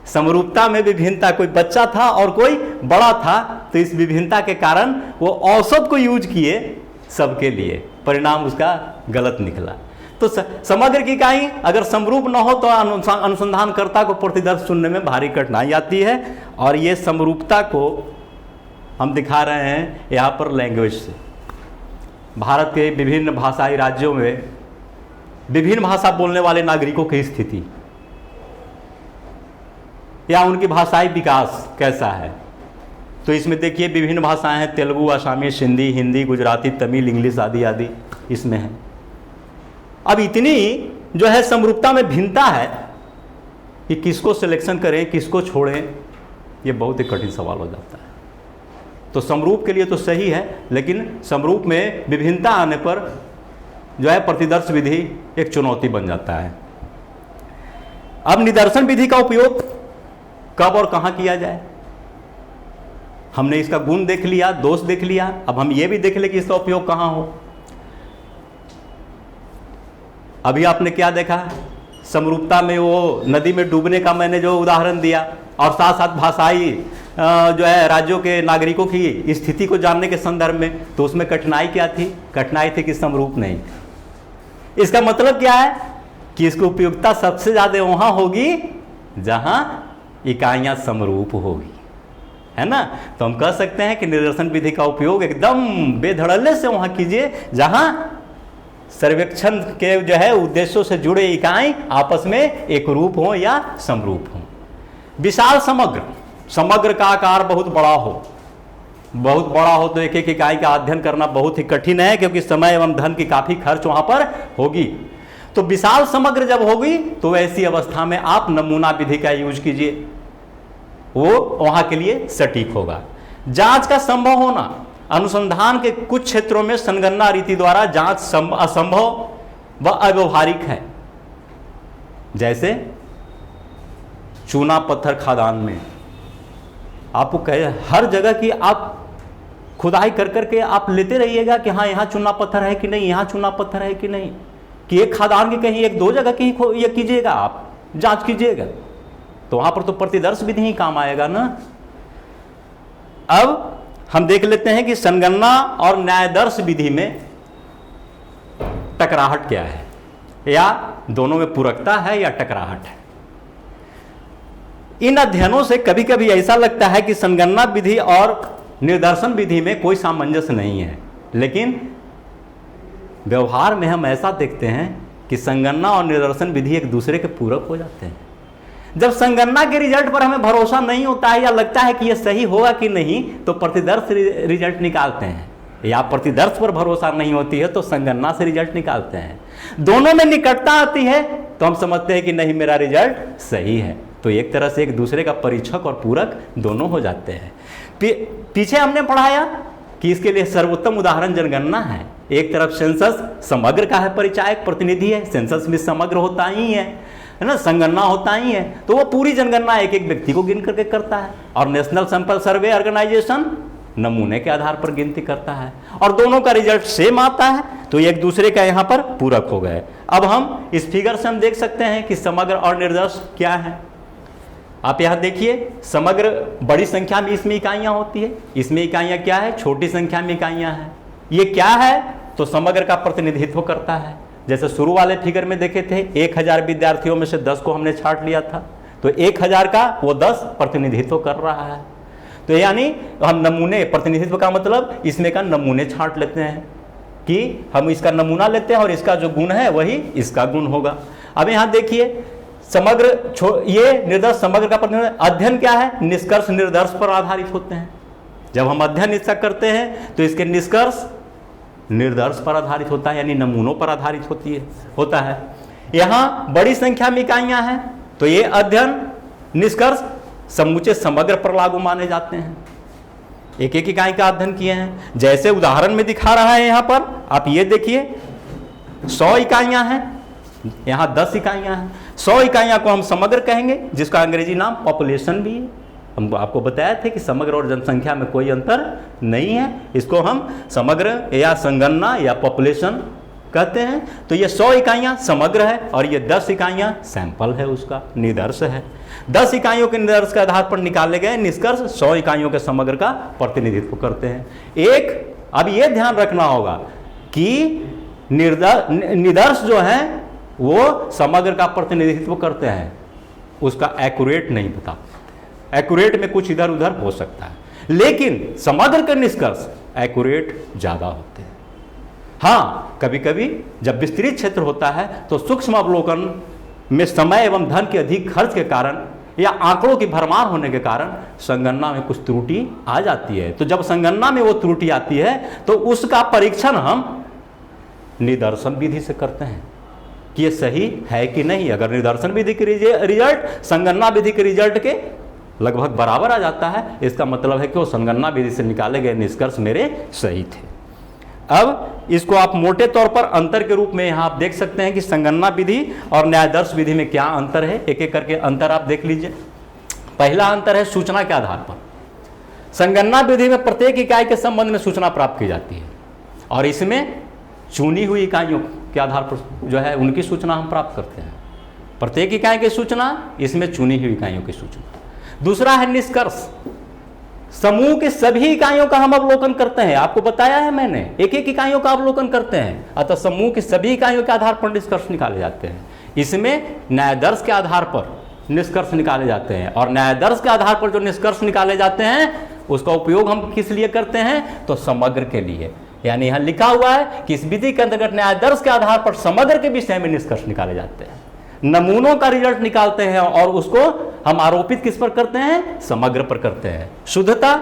समरूपता में विभिन्नता, कोई बच्चा था और कोई बड़ा था, तो इस विभिन्नता के कारण वो औसत को यूज किए सबके लिए, परिणाम उसका गलत निकला। तो समग्र की इकाई अगर समरूप न हो तो अनुसंधानकर्ता को प्रतिदर्श चुनने में भारी कठिनाई आती है। और ये समरूपता को हम दिखा रहे हैं यहाँ पर लैंग्वेज से। भारत के विभिन्न भाषाई राज्यों में विभिन्न भाषा बोलने वाले नागरिकों की स्थिति या उनकी भाषाई विकास कैसा है। तो इसमें देखिए विभिन्न भाषाएं हैं, तेलुगु, आसामी, सिंधी, हिंदी, गुजराती, तमिल, इंग्लिश आदि आदि इसमें है। अब इतनी जो है समरूपता में भिन्नता है कि किसको सिलेक्शन करें, किसको छोड़ें, ये बहुत ही कठिन सवाल हो जाता है। तो समरूप के लिए तो सही है, लेकिन समरूप में विभिन्नता आने पर जो है प्रतिदर्श विधि एक चुनौती बन जाता है। अब निदर्शन विधि का उपयोग कब और कहां किया जाए? हमने इसका गुण देख लिया, दोष देख लिया, अब हम ये भी देख ले कि इसका उपयोग कहां हो। अभी आपने क्या देखा, समरूपता में वो नदी में डूबने का मैंने जो उदाहरण दिया, और साथ साथ भाषाई जो है राज्यों के नागरिकों की स्थिति को जानने के संदर्भ में, तो उसमें कठिनाई क्या थी? कठिनाई थी कि समरूप नहीं। इसका मतलब क्या है कि इसकी उपयोगिता सबसे ज्यादा वहां होगी जहां इकाइयां समरूप होगी, है ना। तो हम कह सकते हैं कि निदर्शन विधि का उपयोग एकदम बेधड़ल्ले से वहां कीजिए जहां सर्वेक्षण के जो है उद्देश्यों से जुड़े इकाई आपस में एक रूप हो या समरूप हो। विशाल समग्र का आकार बहुत बड़ा हो तो एक एक इकाई का अध्ययन करना बहुत ही कठिन है, क्योंकि समय एवं धन की काफी खर्च वहां पर होगी। तो विशाल समग्र जब होगी तो ऐसी अवस्था में आप नमूना विधि का यूज कीजिए, वो वहां के लिए सटीक होगा। जांच का संभव होना, अनुसंधान के कुछ क्षेत्रों में संगणना रीति द्वारा जांच असंभव व अव्यवहारिक है। जैसे चूना पत्थर खदान में आपको कहे हर जगह की आप खुदाई कर करके आप लेते रहिएगा कि हाँ यहाँ चूना पत्थर है कि नहीं, यहाँ चूना पत्थर है कि नहीं, कि एक खदान की कहीं एक दो जगह की ये कीजिएगा, आप जांच कीजिएगा, तो वहां पर तो प्रतिदर्श विधि ही काम आएगा ना। अब हम देख लेते हैं कि संगणना और न्यायदर्श विधि में टकराहट क्या है, या दोनों में पूरकता है या टकराहट है। इन अध्ययनों से कभी कभी ऐसा लगता है कि संगणना विधि और निदर्शन विधि में कोई सामंजस्य नहीं है, लेकिन व्यवहार में हम ऐसा देखते हैं कि संगणना और निदर्शन विधि एक दूसरे के पूरक हो जाते हैं। जब संगणना के रिजल्ट पर हमें भरोसा नहीं होता है या लगता है कि यह सही होगा कि नहीं, तो प्रतिदर्श रिजल्ट निकालते हैं, या प्रतिदर्श पर भरोसा नहीं होती है तो संगणना से रिजल्ट निकालते हैं। दोनों में निकटता आती है तो हम समझते हैं कि नहीं मेरा रिजल्ट सही है। तो एक तरह से एक दूसरे का परीक्षक और पूरक दोनों हो जाते हैं। पीछे हमने पढ़ाया कि इसके लिए सर्वोत्तम उदाहरण जनगणना है। एक तरफ सेंसस समग्र का है, परिचायक प्रतिनिधि है, सेंसस भी समग्र होता ही है ना, संगणना होता ही है, तो वो पूरी जनगणना एक एक व्यक्ति को गिन करके करता है, और नेशनल सैंपल सर्वे ऑर्गेनाइजेशन नमूने के आधार पर गिनती करता है, और दोनों का रिजल्ट सेम आता है, तो एक दूसरे का यहाँ पर पूरक हो गए। अब हम इस फिगर से हम देख सकते हैं कि समग्र और निर्दर्श क्या है। आप यहाँ देखिए, समग्र बड़ी संख्या में इसमें इकाइयां होती है, इसमें इकाइयां क्या है, छोटी संख्या में इकाइयां हैं। ये क्या है, तो समग्र का प्रतिनिधित्व करता है। जैसे शुरू वाले फिगर में देखे थे 1000 विद्यार्थियों में से 10 को हमने छांट लिया था, तो 1000 का वो 10 प्रतिनिधित्व कर रहा है। तो यानी हम नमूने, प्रतिनिधित्व का मतलब इसमें का नमूने छांट लेते हैं कि हम इसका नमूना लेते हैं और इसका जो गुण है वही इसका गुण होगा। अब यहाँ देखिए समग्र, ये निर्दर्श समग्र का प्रतिनिधित्व, अध्ययन क्या है, निष्कर्ष निर्दर्श पर आधारित होते हैं। जब हम अध्ययन इसका करते हैं तो इसके निष्कर्ष निर्दर्श पर आधारित होता है, यानी नमूनों पर आधारित होता है। यहाँ बड़ी संख्या में इकाइयाँ हैं तो ये अध्ययन निष्कर्ष समूचे समग्र पर लागू माने जाते हैं। एक एक इकाई का अध्ययन किए हैं, जैसे उदाहरण में दिखा रहा है यहाँ पर, आप ये देखिए 100 इकाइयाँ हैं, यहाँ 10 इकाइयाँ हैं। 100 इकाइयाँ को हम समग्र कहेंगे, जिसका अंग्रेजी नाम पॉपुलेशन भी है। हम आपको बताया थे कि समग्र और जनसंख्या में कोई अंतर नहीं है, इसको हम समग्र या संगणना या पॉपुलेशन कहते हैं। तो ये 100 इकाइयाँ समग्र है और ये 10 इकाइयाँ सैंपल है, उसका निष्कर्ष है। 10 इकाइयों के निष्कर्ष के आधार पर निकाले गए निष्कर्ष 100 इकाइयों के समग्र का प्रतिनिधित्व करते हैं। अब ये ध्यान रखना होगा कि निष्कर्ष जो है वो समग्र का प्रतिनिधित्व करते हैं, उसका एक्यूरेट नहीं बता पाते। एक्यूरेट में कुछ इधर उधर हो सकता है, लेकिन समग्र के निष्कर्ष एक्यूरेट ज्यादा होते हैं। हाँ, कभी कभी जब विस्तृत क्षेत्र होता है तो सूक्ष्म अवलोकन में समय एवं धन के अधिक खर्च के कारण या आंकड़ों की भरमार होने के कारण संगणना में कुछ त्रुटि आ जाती है। तो जब संगणना में वो त्रुटि आती है तो उसका परीक्षण हम निदर्शन विधि से करते हैं कि ये सही है कि नहीं। अगर निदर्शन विधि के रिजल्ट संगणना विधि के रिजल्ट के लगभग बराबर आ जाता है, इसका मतलब है कि वो संगणना विधि से निकाले गए निष्कर्ष मेरे सही थे। अब इसको आप मोटे तौर पर अंतर के रूप में यहाँ आप देख सकते हैं कि संगणना विधि और न्यायादर्श विधि में क्या अंतर है। एक एक करके अंतर आप देख लीजिए। पहला अंतर है सूचना के आधार पर। संगणना विधि में प्रत्येक इकाई के संबंध में सूचना प्राप्त की जाती है और इसमें चुनी हुई इकाइयों के आधार पर जो है उनकी सूचना हम प्राप्त करते हैं। प्रत्येक इकाई की सूचना, इसमें चुनी हुई इकाइयों की सूचना। दूसरा है निष्कर्ष। समूह के सभी इकाइयों का हम अवलोकन करते हैं, आपको बताया है मैंने, एक एक इकाइयों का अवलोकन करते हैं, अतः समूह की सभी इकाइयों के आधार पर निष्कर्ष निकाले जाते हैं। इसमें न्यायादर्श के आधार पर निष्कर्ष निकाले जाते हैं और न्यायादर्श के आधार पर जो निष्कर्ष निकाले जाते हैं उसका उपयोग हम किस लिए करते हैं, तो समग्र के लिए। यानी यहां लिखा हुआ है कि इस विधि के अंतर्गत न्यायादर्श के आधार पर समग्र के विषय में निष्कर्ष निकाले जाते हैं। नमूनों का रिजल्ट निकालते हैं और उसको हम आरोपित किस पर करते हैं, समग्र पर करते हैं। शुद्धता,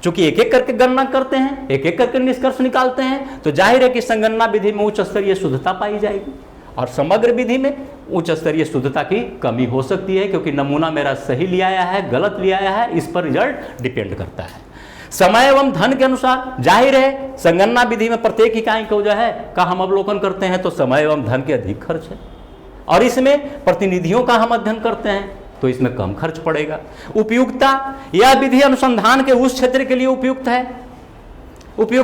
चूंकि एक एक करके गणना करते हैं, एक एक करके निष्कर्ष निकालते हैं, तो जाहिर है कि संगणना विधि में उच्च स्तरीय शुद्धता पाई जाएगी और समग्र विधि में उच्च स्तरीय शुद्धता की कमी हो सकती है, क्योंकि नमूना मेरा सही लिया आया है, गलत लिया आया है, इस पर रिजल्ट डिपेंड करता है। समय एवं धन के अनुसार जाहिर है संगणना विधि में प्रत्येक इकाई को जो है का हम अवलोकन करते हैं तो समय एवं धन के अधिक खर्च है, और इसमें प्रतिनिधियों का हम अध्ययन करते हैं तो इसमें कम खर्च पड़ेगा। उपयुक्तता, यह विधि अनुसंधान के उस क्षेत्र के लिए उपयुक्त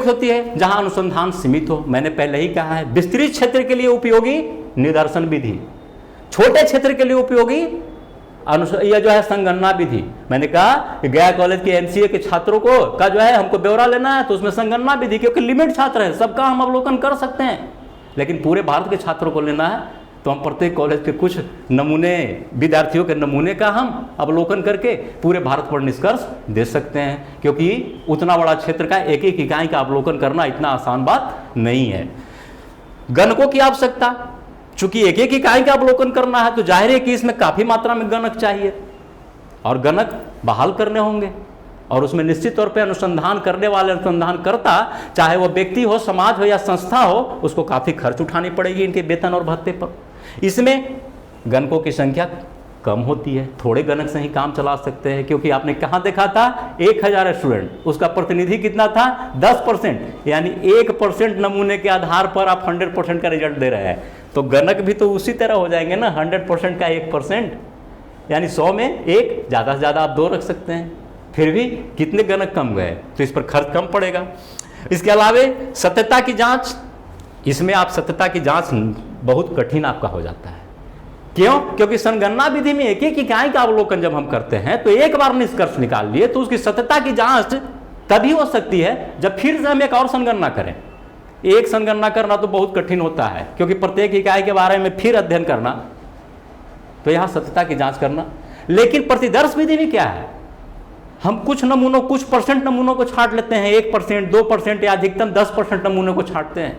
होती है जहां अनुसंधान सीमित हो। मैंने पहले ही कहा है, विस्तृत क्षेत्र के लिए उपयोगी निदर्शन विधि, छोटे क्षेत्र के लिए उपयोगी यह जो है संगणना विधि। मैंने कहा कि गया कॉलेज के एमसीए के छात्रों को का जो है हमको ब्यौरा लेना है तो उसमें संगणना विधि, क्योंकि लिमिट छात्र है, सबका हम अवलोकन कर सकते हैं, लेकिन पूरे भारत के छात्रों को लेना है तो हम प्रत्येक कॉलेज के कुछ नमूने, विद्यार्थियों के नमूने का हम अवलोकन करके पूरे भारत पर निष्कर्ष दे सकते हैं, क्योंकि उतना बड़ा क्षेत्र का एक एक इकाई का अवलोकन करना इतना आसान बात नहीं है। गणकों की आवश्यकता, चूंकि एक एक इकाई का अवलोकन करना है तो जाहिर है कि इसमें काफी मात्रा में गणक चाहिए और गणक बहाल करने होंगे, और उसमें निश्चित तौर पे अनुसंधान करने वाले अनुसंधानकर्ता, चाहे वो व्यक्ति हो, समाज हो या संस्था हो, उसको काफी खर्च उठानी पड़ेगी इनके वेतन और भत्ते पर। इसमें गणकों की संख्या कम होती है, थोड़े गणक से ही काम चला सकते हैं, क्योंकि आपने कहाँ देखा था 1000 स्टूडेंट, उसका प्रतिनिधि कितना था 10%, यानी 1% नमूने के आधार पर आप 100% का रिजल्ट दे रहे हैं। तो गणक भी तो उसी तरह हो जाएंगे ना, 100% का 1%, यानी 100 में 1, ज़्यादा से ज़्यादा आप 2 रख सकते हैं, फिर भी कितने गणक कम गए, तो इस पर खर्च कम पड़ेगा। इसके अलावे सत्यता की जांच, इसमें आप सत्यता की जांच बहुत कठिन आपका हो जाता है। क्यों? क्योंकि संगणना विधि में एक एक इकाई का अवलोकन जब हम करते हैं तो एक बार निष्कर्ष निकाल लिए तो उसकी सत्यता की जांच तभी हो सकती है जब फिर से हम एक और संगणना करें। एक संगणना करना तो बहुत कठिन होता है, क्योंकि प्रत्येक इकाई के बारे में फिर अध्ययन करना, तो यहां सत्यता की जांच करना। लेकिन प्रतिदर्श विधि में क्या है, हम कुछ नमूनों, कुछ परसेंट नमूनों को छांट लेते हैं, 1%, 2% या अधिकतम 10% नमूनों को छांटते हैं।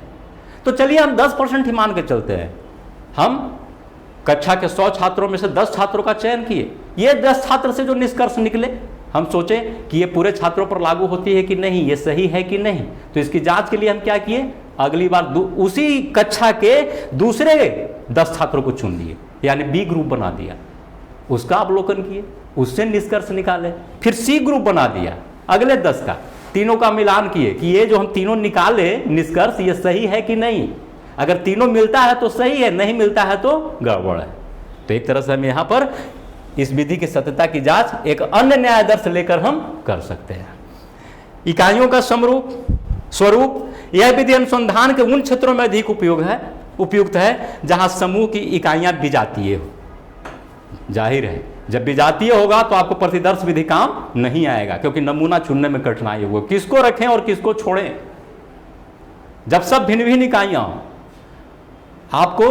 तो चलिए हम 10% ही मान के चलते हैं। हम कक्षा के 100 छात्रों में से 10 छात्रों का चयन किए, ये 10 छात्र से जो निष्कर्ष निकले, हम सोचे कि ये पूरे छात्रों पर लागू होती है कि नहीं, ये सही है कि नहीं, तो इसकी जांच के लिए हम क्या किए, अगली बार उसी कक्षा के दूसरे 10 छात्रों को चुन लिए, यानी बी ग्रुप बना दिया, उसका अवलोकन किए, उससे निष्कर्ष निकाले, फिर सी ग्रुप बना दिया अगले 10 का, तीनों का मिलान किए कि ये जो हम तीनों निकाले निष्कर्ष ये सही है कि नहीं, अगर तीनों मिलता है तो सही है, नहीं मिलता है तो गड़बड़ है। तो एक तरह से हम यहाँ पर इस विधि की सत्यता की जांच एक अन्य न्याय आदर्श लेकर हम कर सकते हैं। इकाइयों का स्वरूप, यह विधि अनुसंधान के उन क्षेत्रों में अधिक उपयुक्त है जहां समूह की इकाइयां विजातीय हो। जाहिर है जब विजातीय होगा तो आपको प्रतिदर्श विधि काम नहीं आएगा, क्योंकि नमूना चुनने में कठिनाई होगी, किसको रखें और किसको छोड़ें। जब सब भिन्न भिन्न इकाइयां हो, आपको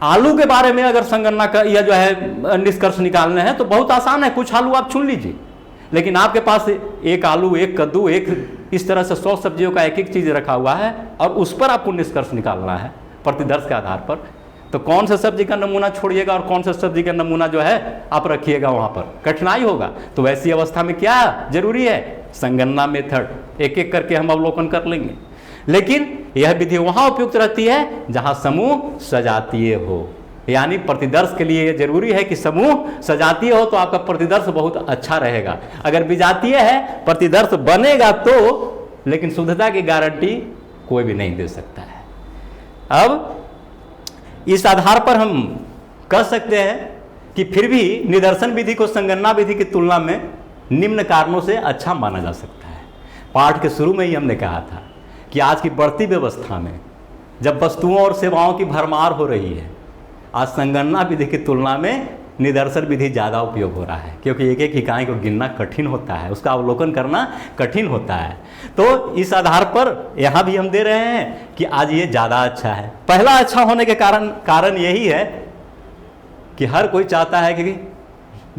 आलू के बारे में अगर संगणना का या जो है निष्कर्ष निकालने हैं तो बहुत आसान है, कुछ आलू आप चुन लीजिए, लेकिन आपके पास एक आलू, एक कद्दू, एक इस तरह से 100 सब्जियों का एक एक चीज रखा हुआ है और उस पर आपको निष्कर्ष निकालना है प्रतिदर्श के आधार पर, तो कौन सा सब्जी का नमूना छोड़िएगा और कौन सा सब्जी का नमूना जो है आप रखिएगा, वहां पर कठिनाई होगा। तो वैसी अवस्था में क्या जरूरी है, संगणना मेथड, एक एक करके हम अवलोकन कर लेंगे। लेकिन यह विधि वहां उपयुक्त रहती है जहां समूह सजातीय हो, यानी प्रतिदर्श के लिए यह जरूरी है कि समूह सजातीय हो तो आपका प्रतिदर्श बहुत अच्छा रहेगा। अगर विजातीय है प्रतिदर्श बनेगा तो, लेकिन शुद्धता की गारंटी कोई भी नहीं दे सकता है। अब इस आधार पर हम कह सकते हैं कि फिर भी निदर्शन विधि को संगणना विधि की तुलना में निम्न कारणों से अच्छा माना जा सकता है। पाठ के शुरू में ही हमने कहा था कि आज की बढ़ती व्यवस्था में जब वस्तुओं और सेवाओं की भरमार हो रही है, आज संगणना विधि की तुलना में निदर्शन विधि ज़्यादा उपयोग हो रहा है, क्योंकि एक एक इकाई को गिनना कठिन होता है, उसका अवलोकन करना कठिन होता है। तो इस आधार पर यहाँ भी हम दे रहे हैं कि आज ये ज़्यादा अच्छा है। पहला अच्छा होने के कारण यही है कि हर कोई चाहता है कि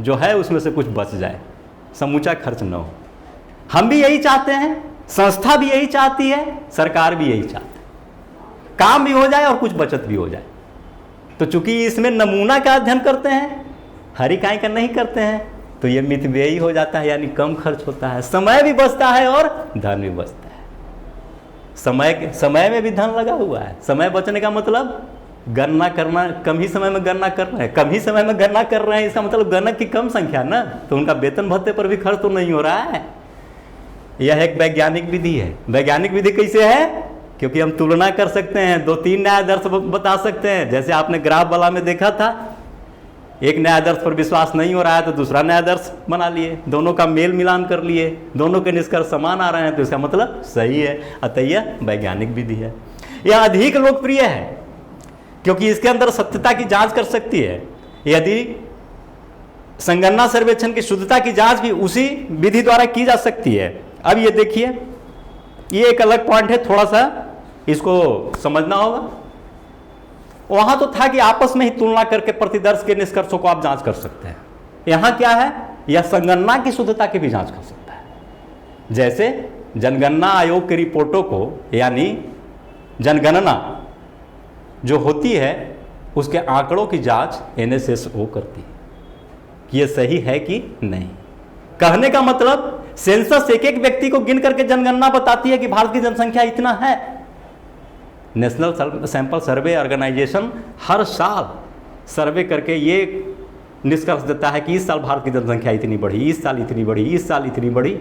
जो है उसमें से कुछ बच जाए, समूचा खर्च न हो। हम भी यही चाहते हैं, संस्था भी यही चाहती है, सरकार भी यही चाहती है, काम भी हो जाए और कुछ बचत भी हो जाए। तो चूंकि इसमें नमूना का अध्ययन करते हैं, हर इकाई का नहीं करते हैं, तो ये मितव्ययी हो जाता है, यानी कम खर्च होता है, समय भी बचता है और धन भी बचता है। समय में भी धन लगा हुआ है। समय बचने का मतलब गणना करना, कम ही समय में गणना कर रहे हैं, कम ही समय में गणना कर रहे हैं, इसका मतलब गणक की कम संख्या ना, तो उनका वेतन भत्ते पर भी खर्च तो नहीं हो रहा है। यह एक वैज्ञानिक विधि है। वैज्ञानिक विधि कैसे है? क्योंकि हम तुलना कर सकते हैं, 2-3 न्याय आदर्श बता सकते हैं। जैसे आपने ग्राफ वाला में देखा था, एक न्याय आदर्श पर विश्वास नहीं हो रहा है तो दूसरा न्याय आदर्श बना लिए, दोनों का मेल मिलान कर लिए, दोनों के निष्कर्ष समान आ रहे हैं तो इसका मतलब सही है। अतः यह वैज्ञानिक विधि है। यह अधिक लोकप्रिय है क्योंकि इसके अंदर सत्यता की जांच कर सकती है। यदि संगणना सर्वेक्षण की शुद्धता की जांच भी उसी विधि द्वारा की जा सकती है। अब ये देखिए, ये एक अलग पॉइंट है, थोड़ा सा इसको समझना होगा। वहां तो था कि आपस में ही तुलना करके प्रतिदर्श के निष्कर्षों को आप जांच कर सकते हैं। यहां क्या है, यह संगणना की शुद्धता की भी जांच कर सकता है। जैसे जनगणना आयोग की रिपोर्टों को, यानी जनगणना जो होती है उसके आंकड़ों की जांच NSSO करती है कि यह सही है कि नहीं। कहने का मतलब सेंसस एक एक व्यक्ति को गिन करके जनगणना बताती है कि भारत की जनसंख्या इतना है। नेशनल सैंपल सर्वे ऑर्गेनाइजेशन हर साल सर्वे करके ये निष्कर्ष देता है कि इस साल भारत की जनसंख्या इतनी बढ़ी, इस साल इतनी बढ़ी, इस साल इतनी बढ़ी,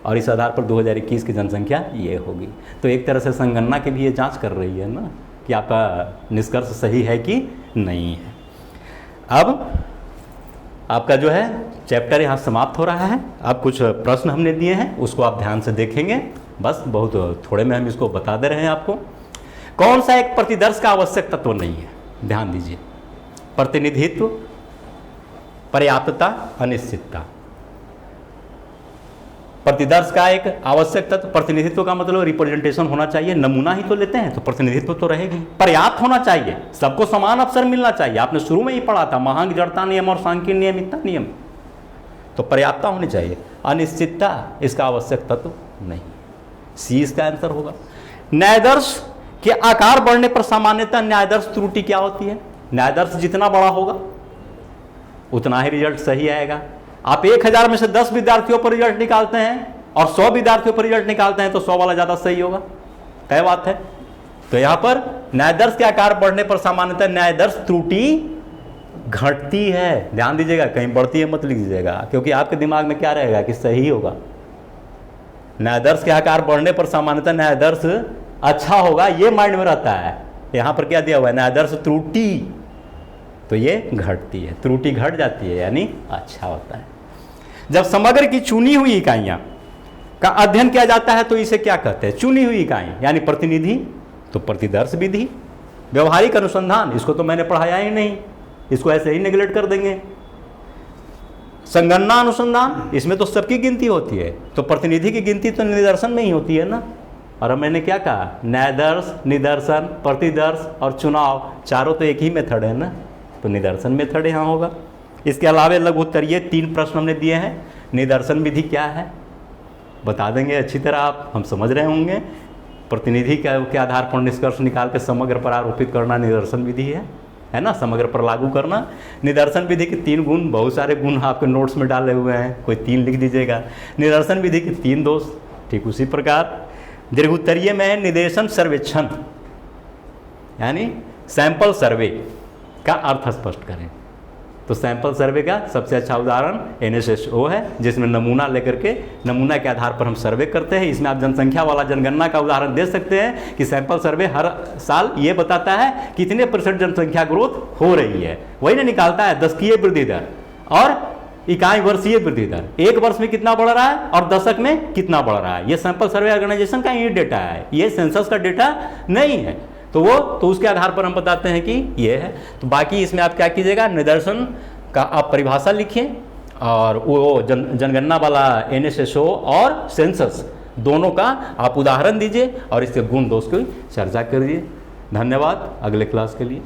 और इस आधार पर 2021 की जनसंख्या ये होगी। तो एक तरह से संगणना की भी ये जांच कर रही है ना कि आपका निष्कर्ष सही है कि नहीं है। अब आपका जो है चैप्टर यहाँ समाप्त हो रहा है। अब कुछ प्रश्न हमने दिए हैं, उसको आप ध्यान से देखेंगे। बस बहुत थोड़े में हम इसको बता दे रहे हैं आपको। कौन सा एक प्रतिदर्श का आवश्यक तत्व नहीं है? ध्यान दीजिए, प्रतिनिधित्व, पर्याप्तता, अनिश्चितता। प्रतिदर्श का एक आवश्यक तत्व, प्रतिनिधित्व का मतलब रिप्रेजेंटेशन होना चाहिए, नमूना ही तो लेते हैं तो प्रतिनिधित्व तो रहेगी। पर्याप्त होना चाहिए, सबको समान अवसर मिलना चाहिए। आपने शुरू में ही पढ़ा था महांक जड़ता नियम और सांख्यिक नियमितता नियम, तो पर्याप्तता होनी चाहिए। अनिश्चितता इसका आवश्यक तत्व नहीं। सी इसका आंसर होगा। न्यायादर्श के आकार बढ़ने पर सामान्यतः न्यायादर्श त्रुटि क्या होती है? न्यायादर्श जितना बड़ा होगा उतना ही रिजल्ट सही आएगा। आप 1000 में से 10 विद्यार्थियों पर रिजल्ट निकालते हैं और 100 विद्यार्थियों पर रिजल्ट निकालते हैं तो 100 वाला ज़्यादा सही होगा। तय बात है। तो यहां पर न्यायदर्श के आकार बढ़ने पर सामान्यतः न्यायदर्श त्रुटि घटती है। ध्यान दीजिएगा, कहीं बढ़ती है मत लिख दीजिएगा, क्योंकि आपके दिमाग में क्या रहेगा कि सही होगा। न्यायदर्श के आकार बढ़ने पर सामान्यतः न्यायदर्श अच्छा होगा, ये माइंड में रहता है। यहां पर क्या दिया हुआ है, न्यायदर्श त्रुटि, तो ये घटती है, त्रुटि घट जाती है यानी अच्छा होता है। जब समग्र की चुनी हुई इकाइयां का अध्ययन किया जाता है तो इसे क्या कहते हैं, चुनी हुई इकाई यानी प्रतिनिधि, तो प्रतिदर्श विधि। व्यवहारिक अनुसंधान, इसको तो मैंने पढ़ाया ही नहीं, इसको ऐसे ही नेग्लेक्ट कर देंगे। संगणना अनुसंधान, इसमें तो सबकी गिनती होती है, तो प्रतिनिधि की गिनती तो निदर्शन में ही होती है ना। और अब मैंने क्या कहा, न्यायदर्श, निदर्शन, प्रतिदर्श और चुनाव, चारों तो एक ही मेथड है ना, तो निदर्शन मेथड यहाँ होगा। इसके अलावा लघु उत्तरीय 3 प्रश्न हमने दिए हैं। निदर्शन विधि क्या है बता देंगे अच्छी तरह, आप हम समझ रहे होंगे। प्रतिनिधि के आधार पर निष्कर्ष निकाल के समग्र पर आरोपित करना निदर्शन विधि है ना, समग्र पर लागू करना। निदर्शन विधि के 3 गुण, बहुत सारे गुण आपके नोट्स में डाले हुए हैं, कोई 3 लिख दीजिएगा। निदर्शन विधि के 3 दोष, ठीक उसी प्रकार दीर्घ उत्तरीय में है निदेशन सर्वेक्षण, यानी सैंपल सर्वे का अर्थ स्पष्ट करें। तो सैंपल सर्वे का सबसे अच्छा उदाहरण NSSO है, जिसमें नमूना लेकर के नमूना के आधार पर हम सर्वे करते हैं। इसमें आप जनसंख्या वाला जनगणना का उदाहरण दे सकते हैं कि सैंपल सर्वे हर साल ये बताता है कितने % जनसंख्या ग्रोथ हो रही है, वही ना निकालता है दशकीय वृद्धि दर और इकाई वर्षीय वृद्धि दर, एक वर्ष में कितना बढ़ रहा है और दशक में कितना बढ़ रहा है। ये सैंपल सर्वे ऑर्गेनाइजेशन का ये डेटा है, ये सेंसस का डेटा नहीं है। तो उसके आधार पर हम बताते हैं कि ये है। तो बाकी इसमें आप क्या कीजिएगा, निदर्शन का आप परिभाषा लिखिए और वो जनगणना वाला NSSO और सेंसस दोनों का आप उदाहरण दीजिए और इसके गुण दोष की चर्चा करिए। धन्यवाद, अगले क्लास के लिए।